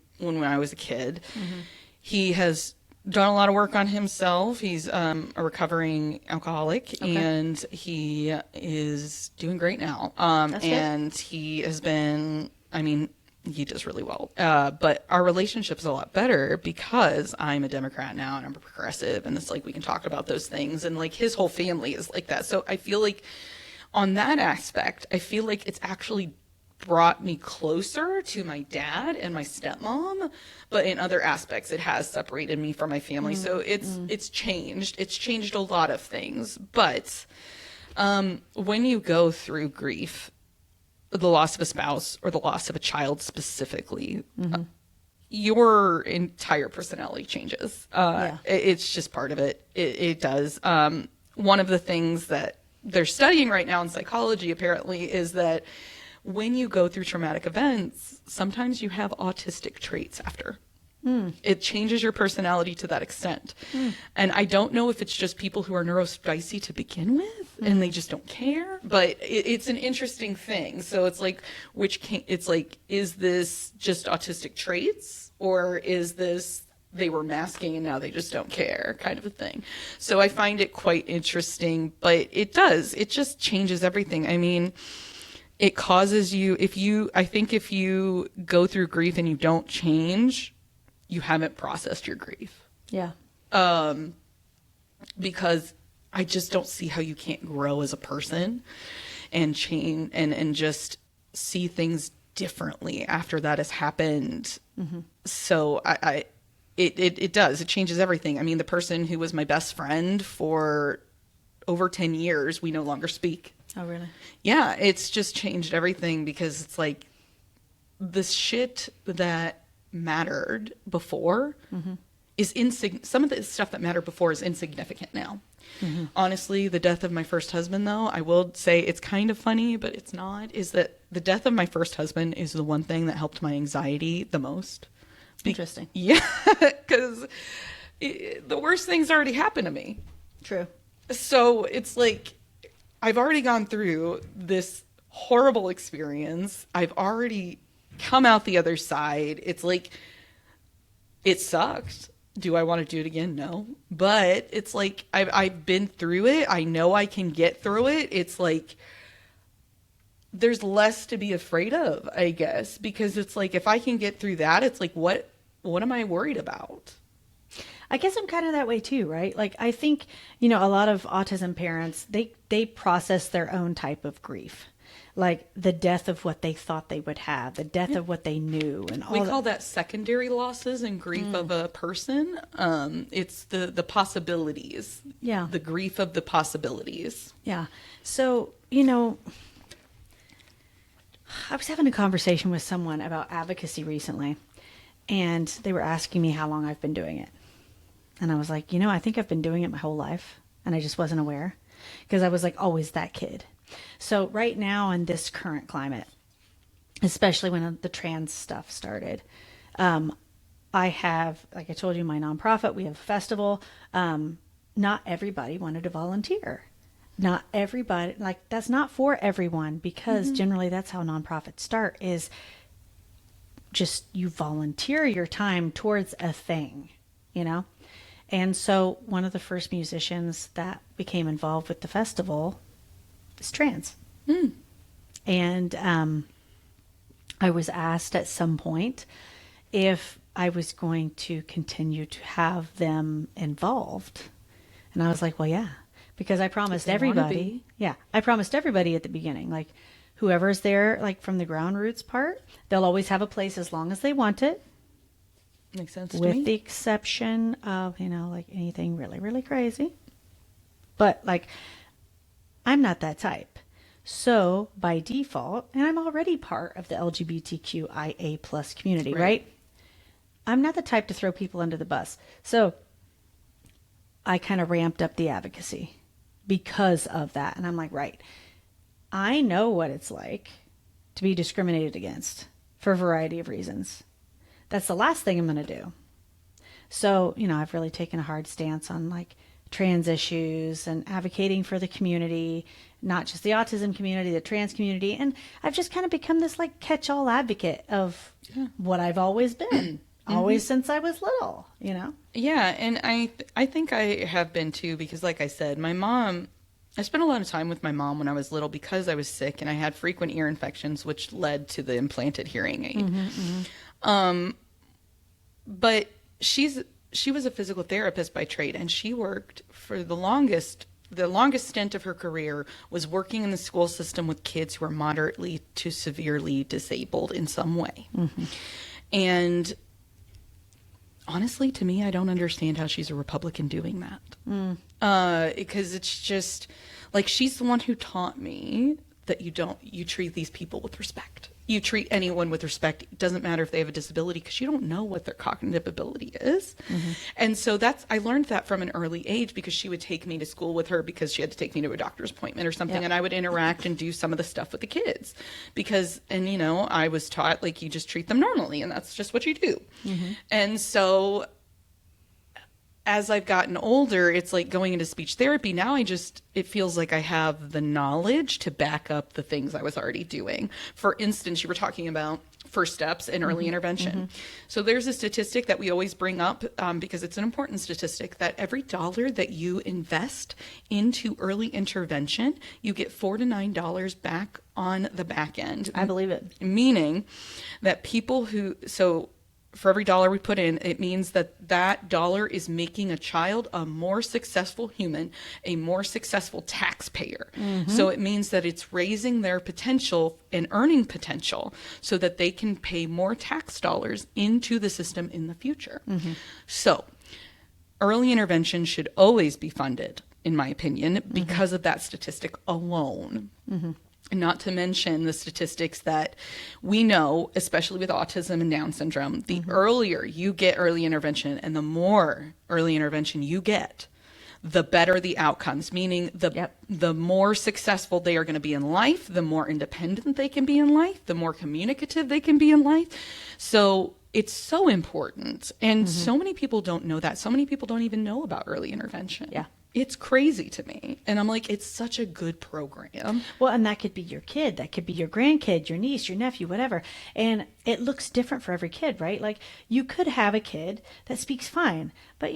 [SPEAKER 2] I was a kid. Mm-hmm. He has done a lot of work on himself. He's a recovering alcoholic, and he is doing great now. And he has been, he does really well. But our relationship is a lot better because I'm a Democrat now and I'm a progressive, and it's like we can talk about those things, and like his whole family is like that. So I feel like on that aspect, I feel like it's actually brought me closer to my dad and my stepmom, but in other aspects it has separated me from my family. So it's changed a lot of things. But when you go through grief, the loss of a spouse or the loss of a child specifically, your entire personality changes. It's just part of it. It does. One of the things that they're studying right now in psychology apparently is that when you go through traumatic events, sometimes you have autistic traits after. It changes your personality to that extent. And I don't know if it's just people who are neurospicy to begin with and they just don't care, but it's an interesting thing. So it's like, is this just autistic traits, or is this they were masking and now they just don't care kind of a thing? So I find it quite interesting, but it just changes everything. It causes you, if you go through grief and you don't change, you haven't processed your grief.
[SPEAKER 3] Yeah.
[SPEAKER 2] Because I just don't see how you can't grow as a person and change and just see things differently after that has happened. So it does. It changes everything. The person who was my best friend for over 10 years, we no longer speak.
[SPEAKER 3] Oh, really?
[SPEAKER 2] Yeah, it's just changed everything, because it's like this shit that mattered before is some of the stuff that mattered before is insignificant now. Honestly, the death of my first husband, though, I will say it's kind of funny, but it's not, is that the death of my first husband is the one thing that helped my anxiety the most.
[SPEAKER 3] Interesting.
[SPEAKER 2] Yeah, because the worst things already happened to me.
[SPEAKER 3] True.
[SPEAKER 2] So it's like, I've already gone through this horrible experience. I've already come out the other side. It's like, it sucked. Do I want to do it again? No. But it's like, I've been through it. I know I can get through it. It's like, there's less to be afraid of, I guess, because it's like, if I can get through that, it's like, what am I worried about?
[SPEAKER 3] I guess I'm kind of that way too, right? Like, I think, a lot of autism parents, they process their own type of grief, like the death of what they thought they would have, the death of what they knew, and all. We
[SPEAKER 2] call that secondary losses and grief of a person. It's the possibilities.
[SPEAKER 3] Yeah.
[SPEAKER 2] The grief of the possibilities.
[SPEAKER 3] Yeah. So, I was having a conversation with someone about advocacy recently, and they were asking me how long I've been doing it. And I was like, I think I've been doing it my whole life, and I just wasn't aware, because I was like always that kid. So right now in this current climate, especially when the trans stuff started, I have, like I told you, my nonprofit, we have a festival. Not everybody wanted to volunteer. Not everybody, that's not for everyone, because generally that's how nonprofits start, is just you volunteer your time towards a thing, And so one of the first musicians that became involved with the festival is trans. And I was asked at some point if I was going to continue to have them involved. And I was like, well, yeah, because I promised everybody. Yeah, I promised everybody at the beginning, like, whoever's there, like from the ground roots part, they'll always have a place as long as they want it.
[SPEAKER 2] Makes sense to
[SPEAKER 3] me. With the exception of, like anything really, really crazy. But like, I'm not that type. So by default, and I'm already part of the LGBTQIA plus community, right? I'm not the type to throw people under the bus. So I kind of ramped up the advocacy because of that. And I'm like, right, I know what it's like to be discriminated against for a variety of reasons. That's the last thing I'm going to do. So, I've really taken a hard stance on like trans issues and advocating for the community, not just the autism community, the trans community. And I've just kind of become this like catch-all advocate of what I've always been, always since I was little,
[SPEAKER 2] Yeah, and I think I have been too, because like I said, I spent a lot of time with my mom when I was little because I was sick and I had frequent ear infections, which led to the implanted hearing aid. But she was a physical therapist by trade, and she worked for the longest stint of her career was working in the school system with kids who are moderately to severely disabled in some way. And honestly, to me, I don't understand how she's a Republican doing that. Because it's just like, she's the one who taught me that you treat these people with respect. You treat anyone with respect. It doesn't matter if they have a disability, because you don't know what their cognitive ability is. And so I learned that from an early age, because she would take me to school with her because she had to take me to a doctor's appointment or something. And I would interact and do some of the stuff with the kids I was taught like, you just treat them normally and that's just what you do. And so as I've gotten older, it's like going into speech therapy. Now it feels like I have the knowledge to back up the things I was already doing. For instance, you were talking about first steps in early intervention. So there's a statistic that we always bring up because it's an important statistic, that every dollar that you invest into early intervention, you get $4 to $9 back on the back end.
[SPEAKER 3] I believe it.
[SPEAKER 2] Meaning that for every dollar we put in, it means that dollar is making a child a more successful human, a more successful taxpayer. So it means that it's raising their potential and earning potential so that they can pay more tax dollars into the system in the future. So early intervention should always be funded, in my opinion, because of that statistic alone. Not to mention the statistics that we know, especially with autism and Down syndrome, the earlier you get early intervention and the more early intervention you get, the better the outcomes, meaning the more successful they are going to be in life, the more independent they can be in life, the more communicative they can be in life. So it's so important. And so many people don't know that. So many people don't even know about early intervention.
[SPEAKER 3] Yeah.
[SPEAKER 2] It's crazy to me. And I'm like, it's such a good program.
[SPEAKER 3] Well, and that could be your kid. That could be your grandkid, your niece, your nephew, whatever. And it looks different for every kid, right? Like, you could have a kid that speaks fine, but,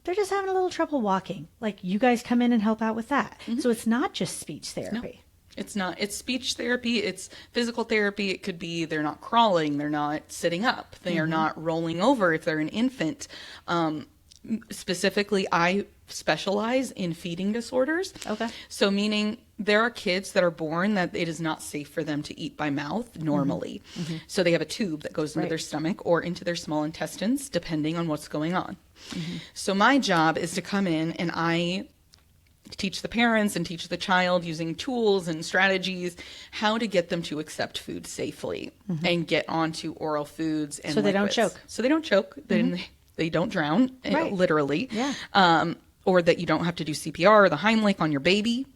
[SPEAKER 3] they're just having a little trouble walking. Like, you guys come in and help out with that. So it's not just speech therapy.
[SPEAKER 2] No, it's not. It's speech therapy. It's physical therapy. It could be they're not crawling. They're not sitting up. They are not rolling over if they're an infant. Specifically, I specialize in feeding disorders.
[SPEAKER 3] Okay.
[SPEAKER 2] So meaning there are kids that are born that it is not safe for them to eat by mouth normally. So they have a tube that goes into their stomach or into their small intestines, depending on what's going on. So my job is to come in and I teach the parents and teach the child using tools and strategies how to get them to accept food safely and get onto oral foods and
[SPEAKER 3] so they
[SPEAKER 2] liquids.
[SPEAKER 3] don't choke.
[SPEAKER 2] So they don't choke. They don't drown, literally.
[SPEAKER 3] Yeah.
[SPEAKER 2] Or that you don't have to do CPR or the Heimlich on your baby.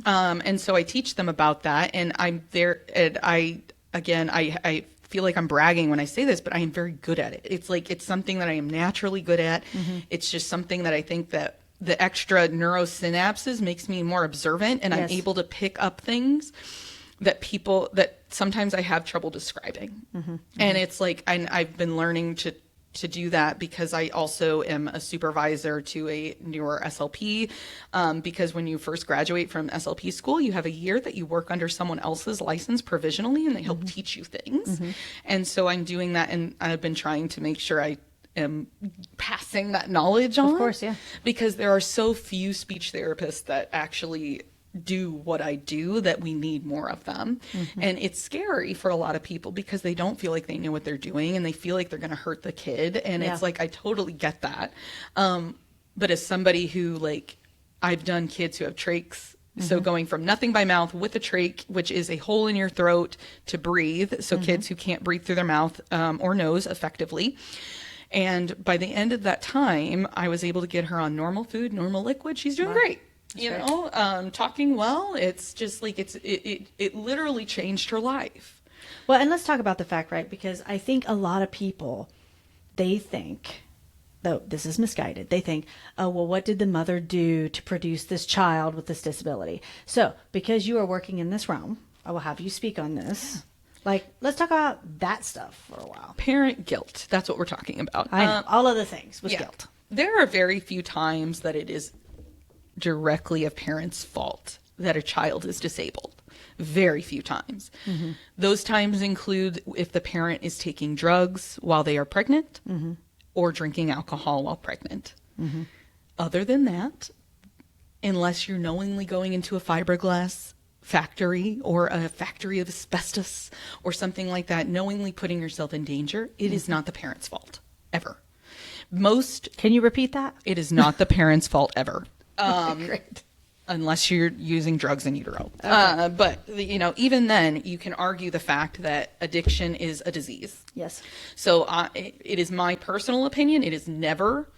[SPEAKER 2] And so I teach them about that. And I'm there. And I feel like I'm bragging when I say this, but I am very good at it. It's something that I am naturally good at. It's just something that I think that the extra neurosynapses makes me more observant, and I'm able to pick up things that sometimes I have trouble describing. And it's like, I've been learning to do that because I also am a supervisor to a newer SLP, because when you first graduate from SLP school, you have a year that you work under someone else's license provisionally, and they help teach you things. And so I'm doing that, and I've been trying to make sure I am passing that knowledge on.
[SPEAKER 3] Of course, yeah.
[SPEAKER 2] Because there are so few speech therapists that actually do what I do that we need more of them. And it's scary for a lot of people because they don't feel like they know what they're doing and they feel like they're going to hurt the kid. And it's like, I totally get that. But as somebody who I've done kids who have trachs So going from nothing by mouth with a trach, which is a hole in your throat to breathe. So kids who can't breathe through their mouth or nose effectively. And by the end of that time, I was able to get her on normal food, normal liquid. She's doing great. Talking well. It's just like it literally changed her life.
[SPEAKER 3] Well, and let's talk about the fact, right? Because I think a lot of people, they think, though this is misguided, they think, oh, well, what did the mother do to produce this child with this disability? So because you are working in this realm, I will have you speak on this. Like, let's talk about that stuff for a while.
[SPEAKER 2] Parent guilt. That's what we're talking about.
[SPEAKER 3] I know. All other things with guilt.
[SPEAKER 2] There are very few times that it is directly a parent's fault that a child is disabled. Very few times. Those times include if the parent is taking drugs while they are pregnant or drinking alcohol while pregnant. Other than that, unless you're knowingly going into a fiberglass factory or a factory of asbestos or something like that, knowingly putting yourself in danger, it is not the parent's fault, ever.
[SPEAKER 3] Can you repeat that?
[SPEAKER 2] It is not the parent's fault ever.
[SPEAKER 3] Great.
[SPEAKER 2] Unless you're using drugs in utero.
[SPEAKER 3] Okay.
[SPEAKER 2] But, even then, you can argue the fact that addiction is a disease.
[SPEAKER 3] Yes.
[SPEAKER 2] So it is my personal opinion. It is never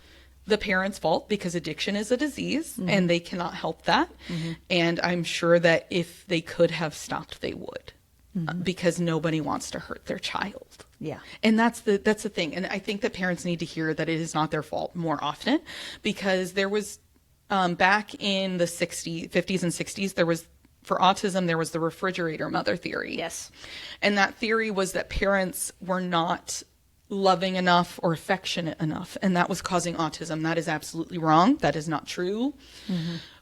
[SPEAKER 2] the parent's fault because addiction is a disease and they cannot help that. And I'm sure that if they could have stopped, they would. Because nobody wants to hurt their child.
[SPEAKER 3] Yeah.
[SPEAKER 2] And that's the thing. And I think that parents need to hear that it is not their fault more often, because there was back in the 50s and 60s, for autism, there was the refrigerator mother theory.
[SPEAKER 3] Yes.
[SPEAKER 2] And that theory was that parents were not loving enough or affectionate enough, and that was causing autism. That is absolutely wrong. That is not true.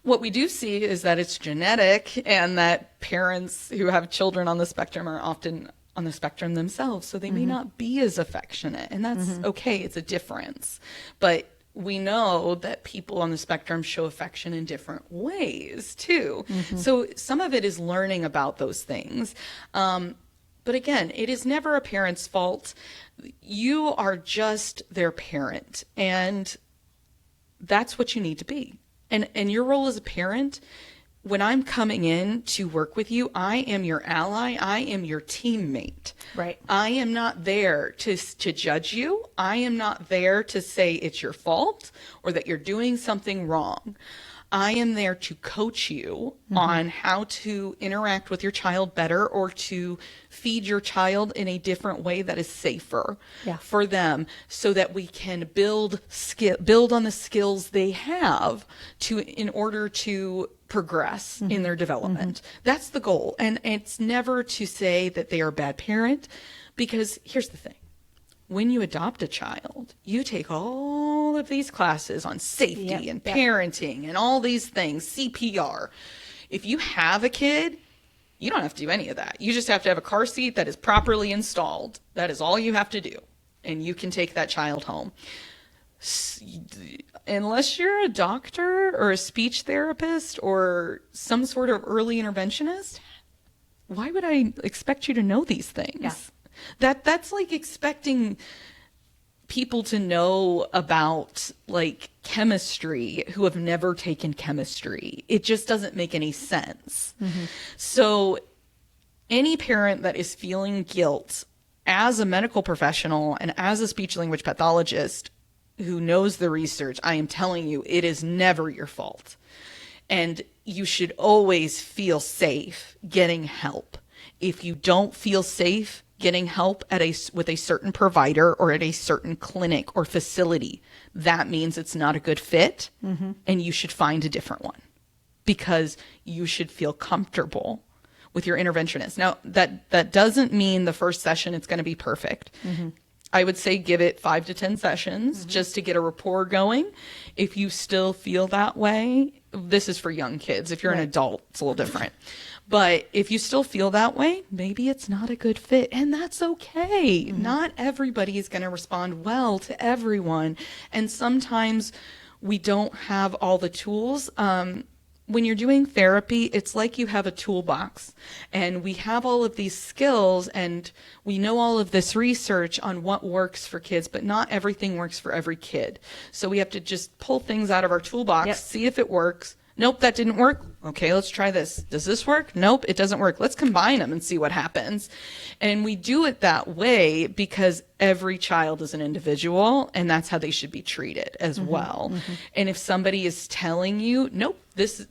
[SPEAKER 2] What we do see is that it's genetic, and that parents who have children on the spectrum are often on the spectrum themselves, so they may not be as affectionate, and that's okay. It's a difference. But we know that people on the spectrum show affection in different ways too. So some of it is learning about those things. But again, it is never a parent's fault. You are just their parent, and that's what you need to be. And your role as a parent, when I'm coming in to work with you, I am your ally. I am your teammate.
[SPEAKER 3] Right.
[SPEAKER 2] I am not there to judge you. I am not there to say it's your fault or that you're doing something wrong. I am there to coach you on how to interact with your child better, or to feed your child in a different way that is safer for them, so that we can build on the skills they have in order to progress in their development. That's the goal. And it's never to say that they are a bad parent, because here's the thing. When you adopt a child, you take all of these classes on safety and parenting and all these things, CPR. If you have a kid, you don't have to do any of that. You just have to have a car seat that is properly installed. That is all you have to do. And you can take that child home. Unless you're a doctor or a speech therapist or some sort of early interventionist, why would I expect you to know these things?
[SPEAKER 3] Yeah.
[SPEAKER 2] That's like expecting people to know about like chemistry who have never taken chemistry. It just doesn't make any sense. So any parent that is feeling guilt as a medical professional and as a speech language pathologist who knows the research, I am telling you, it is never your fault. And you should always feel safe getting help. If you don't feel safe getting help with a certain provider or at a certain clinic or facility, that means it's not a good fit, and you should find a different one, because you should feel comfortable with your interventionist. Now, that doesn't mean the first session it's going to be perfect. I would say give it 5 to 10 sessions just to get a rapport going. If you still feel that way, this is for young kids. If you're an adult, it's a little different. But if you still feel that way, maybe it's not a good fit, and that's okay. Not everybody is going to respond well to everyone, and sometimes we don't have all the tools. When you're doing therapy, it's like you have a toolbox, and we have all of these skills, and we know all of this research on what works for kids, but not everything works for every kid. So we have to just pull things out of our toolbox, see if it works, Nope, that didn't work. Okay, let's try this. Does this work? Nope, it doesn't work. Let's combine them and see what happens. And we do it that way because every child is an individual, and that's how they should be treated as well. And if somebody is telling you, nope, this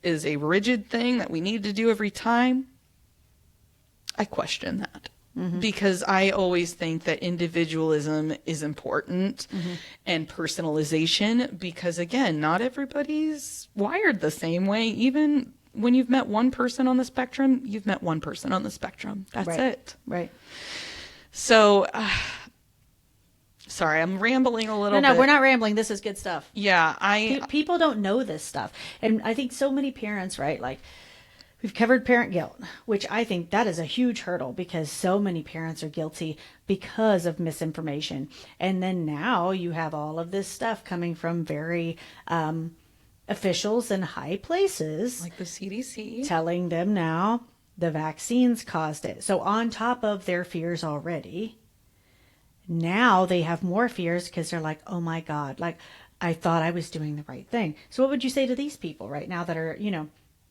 [SPEAKER 2] is a rigid thing that we need to do every time, I question that. Because I always think that individualism is important and personalization, because again, not everybody's wired the same way. Even when you've met one person on the spectrum, you've met one person on the spectrum. That's it.
[SPEAKER 3] Right.
[SPEAKER 2] So, sorry, I'm rambling a little bit.
[SPEAKER 3] No, we're not rambling. This is good stuff.
[SPEAKER 2] Yeah,
[SPEAKER 3] people don't know this stuff. And I think so many parents, right? Like, we've covered parent guilt, which I think that is a huge hurdle because so many parents are guilty because of misinformation. And then now you have all of this stuff coming from very officials in high places.
[SPEAKER 2] like the CDC.
[SPEAKER 3] Telling them now the vaccines caused it. So on top of their fears already, now they have more fears because they're like, oh my God, like I thought I was doing the right thing. So what would you say to these people right now that are,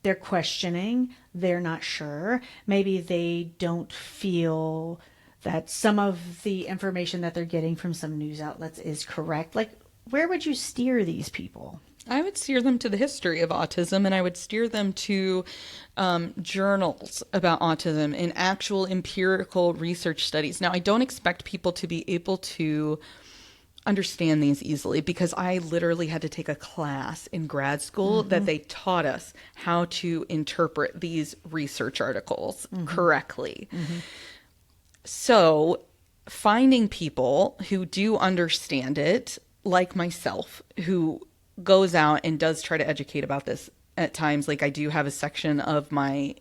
[SPEAKER 3] they're questioning, they're not sure. Maybe they don't feel that some of the information that they're getting from some news outlets is correct. Like, where would you steer these people?
[SPEAKER 2] I would steer them to the history of autism, and I would steer them to journals about autism and actual empirical research studies. Now, I don't expect people to be able to understand these easily because I literally had to take a class in grad school that they taught us how to interpret these research articles correctly. So finding people who do understand it, like myself, who goes out and does try to educate about this at times. Like I do have a section of my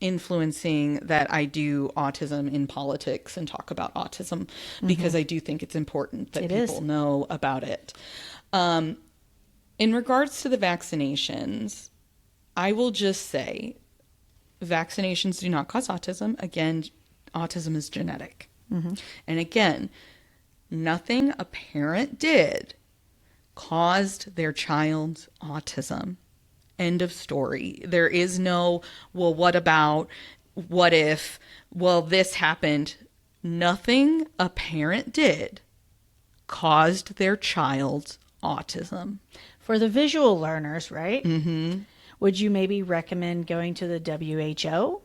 [SPEAKER 2] influencing that I do autism in politics and talk about autism because I do think it's important that people know about it. In regards to the vaccinations, I will just say vaccinations do not cause autism. Again, autism is genetic. And again, nothing a parent did caused their child's autism. End of story. There is no, well, what about, what if, well, this happened. Nothing a parent did caused their child's autism.
[SPEAKER 3] For the visual learners, right? Would you maybe recommend going to the WHO?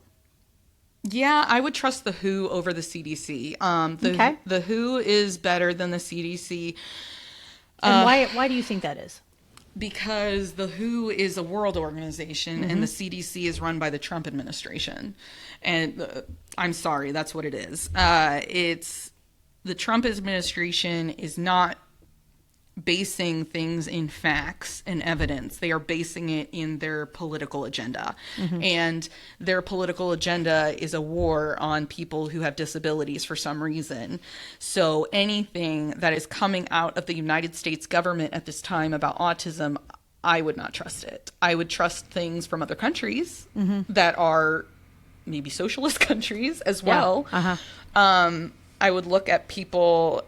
[SPEAKER 2] Yeah, I would trust the WHO over the CDC. The WHO is better than the CDC.
[SPEAKER 3] And why do you think that is?
[SPEAKER 2] Because the WHO is a world organization and the CDC is run by the Trump administration. And I'm sorry, that's what it is. It's the Trump administration is not basing things in facts and evidence. They are basing it in their political agenda. And their political agenda is a war on people who have disabilities for some reason. So anything that is coming out of the United States government at this time about autism, I would not trust it. I would trust things from other countries that are maybe socialist countries as well. I would look at people.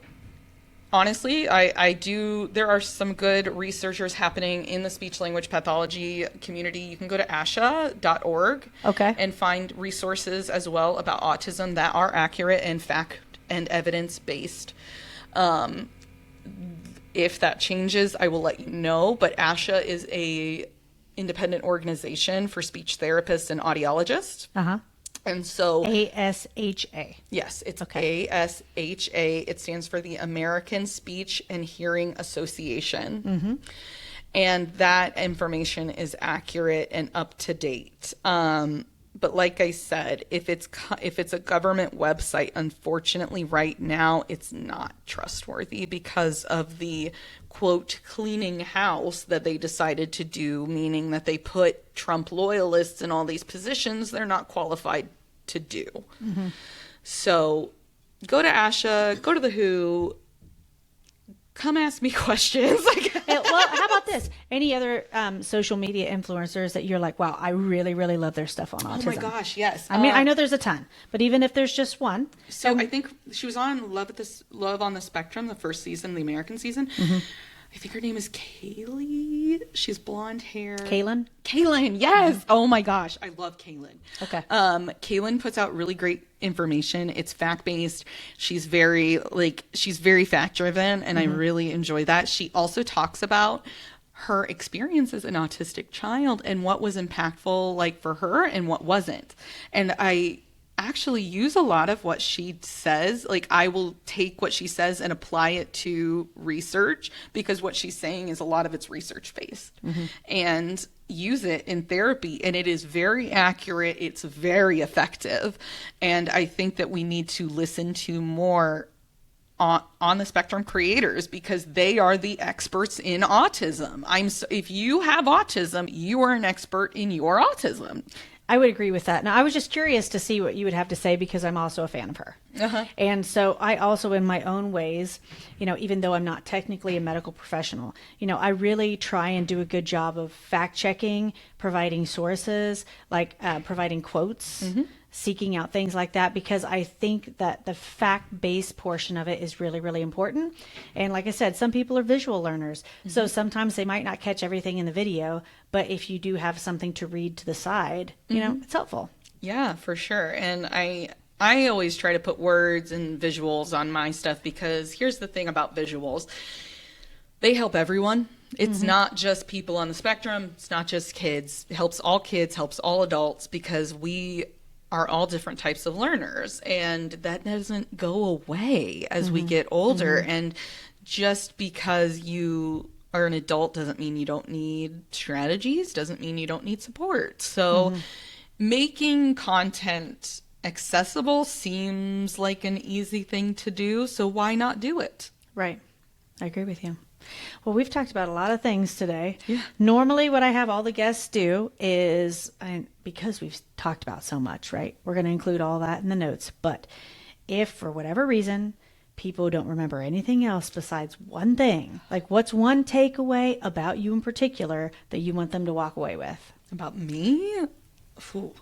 [SPEAKER 2] Honestly, I do. There are some good researchers happening in the speech language pathology community. You can go to asha.org and find resources as well about autism that are accurate and fact and evidence based. If that changes, I will let you know. But ASHA is a independent organization for speech therapists and audiologists. And so
[SPEAKER 3] ASHA.
[SPEAKER 2] Yes, it's ASHA. It stands for the American Speech and Hearing Association. And that information is accurate and up to date. But like I said, if it's a government website, unfortunately right now it's not trustworthy because of the quote cleaning house that they decided to do, meaning that they put Trump loyalists in all these positions they're not qualified to do. So go to ASHA, go to the WHO, come ask me questions.
[SPEAKER 3] Well, how about this? Any other social media influencers that you're like, wow, I really, really love their stuff on autism?
[SPEAKER 2] Oh my gosh, yes.
[SPEAKER 3] I mean, I know there's a ton, but even if there's just one.
[SPEAKER 2] So I think she was on Love on the Spectrum, the first season, the American season. I think her name is Kaylee. She's blonde hair.
[SPEAKER 3] Kaylin?
[SPEAKER 2] Kaylin, yes. Oh my gosh, I love Kaylin.
[SPEAKER 3] Okay.
[SPEAKER 2] Kaylin puts out really great information. It's fact-based. She's very fact-driven, and I really enjoy that. She also talks about her experience as an autistic child and what was impactful like for her and what wasn't. And I actually use a lot of what she says. Like, I will take what she says and apply it to research, because what she's saying is a lot of it's research based, and use it in therapy. And it is very accurate. It's very effective. And I think that we need to listen to more on the spectrum creators, because they are the experts in autism. If you have autism, you are an expert in your autism.
[SPEAKER 3] I would agree with that. Now, I was just curious to see what you would have to say, because I'm also a fan of her. And so I also, in my own ways, even though I'm not technically a medical professional, I really try and do a good job of fact checking, providing sources, like providing quotes, seeking out things like that, because I think that the fact-based portion of it is really, really important. And like I said, some people are visual learners. So sometimes they might not catch everything in the video, but if you do have something to read to the side, it's helpful.
[SPEAKER 2] Yeah, for sure. And I always try to put words and visuals on my stuff, because here's the thing about visuals. They help everyone. It's not just people on the spectrum. It's not just kids. It helps all kids, helps all adults, because we are all different types of learners, and that doesn't go away as we get older. And just because you are an adult doesn't mean you don't need strategies, doesn't mean you don't need support. So making content accessible seems like an easy thing to do, so why not do it?
[SPEAKER 3] Right. I agree with you. Well, we've talked about a lot of things today.
[SPEAKER 2] Yeah.
[SPEAKER 3] Normally, what I have all the guests do is, because we've talked about so much, right? We're going to include all that in the notes. But if, for whatever reason, people don't remember anything else besides one thing, like what's one takeaway about you in particular that you want them to walk away with?
[SPEAKER 2] About me? Ooh.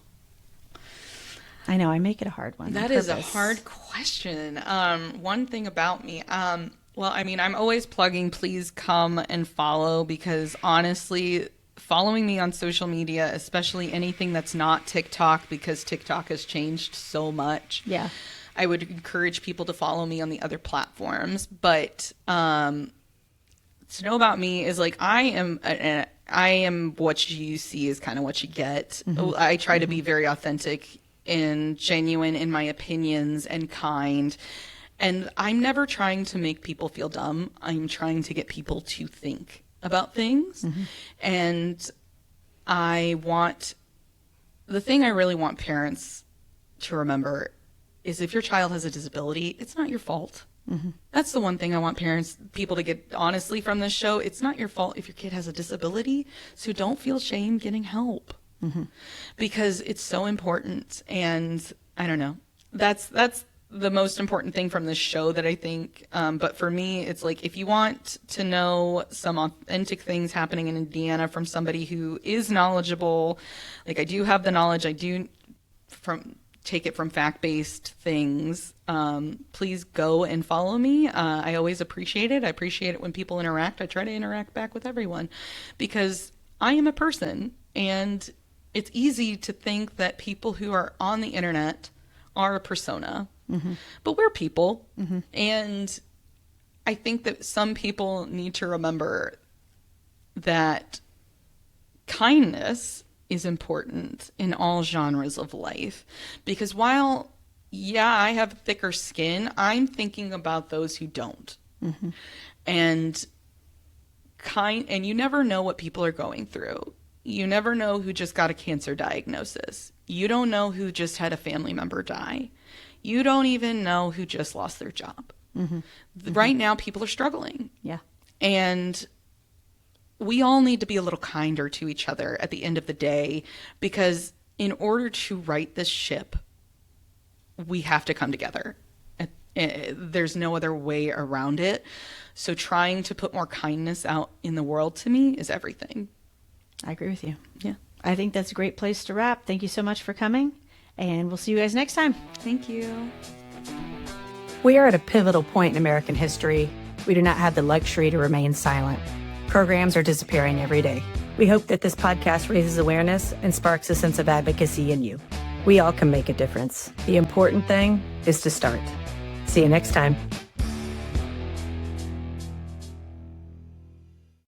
[SPEAKER 3] I know, I make it a hard one.
[SPEAKER 2] That is a hard question. One thing about me, well, I'm always plugging, please come and follow, because honestly, following me on social media, especially anything that's not TikTok, because TikTok has changed so much. Yeah. I would encourage people to follow me on the other platforms. But to know about me is like, I am what you see is kind of what you get. I try to be very authentic and genuine in my opinions and kind. And I'm never trying to make people feel dumb. I'm trying to get people to think about things. And the thing I really want parents to remember is, if your child has a disability, it's not your fault. That's the one thing I want people to get honestly from this show. It's not your fault if your kid has a disability. So don't feel shame getting help, because it's so important. And I don't know, that's the most important thing from this show that I think. But for me, it's like, if you want to know some authentic things happening in Indiana from somebody who is knowledgeable, like I do have the knowledge, I do take it from fact-based things, please go and follow me. I always appreciate it. I appreciate it when people interact. I try to interact back with everyone, because I am a person, and it's easy to think that people who are on the internet are a persona. But we're people. And I think that some people need to remember that kindness is important in all genres of life, because while, I have thicker skin, I'm thinking about those who don't. And you never know what people are going through. You never know who just got a cancer diagnosis. You don't know who just had a family member die. You don't even know who just lost their job. Right now, people are struggling. Yeah. And we all need to be a little kinder to each other at the end of the day, because in order to right this ship, we have to come together. There's no other way around it. So trying to put more kindness out in the world, to me, is everything.
[SPEAKER 3] I agree with you. Yeah. I think that's a great place to wrap. Thank you so much for coming. And we'll see you guys next time.
[SPEAKER 2] Thank you.
[SPEAKER 1] We are at a pivotal point in American history. We do not have the luxury to remain silent. Programs are disappearing every day. We hope that this podcast raises awareness and sparks a sense of advocacy in you. We all can make a difference. The important thing is to start. See you next time.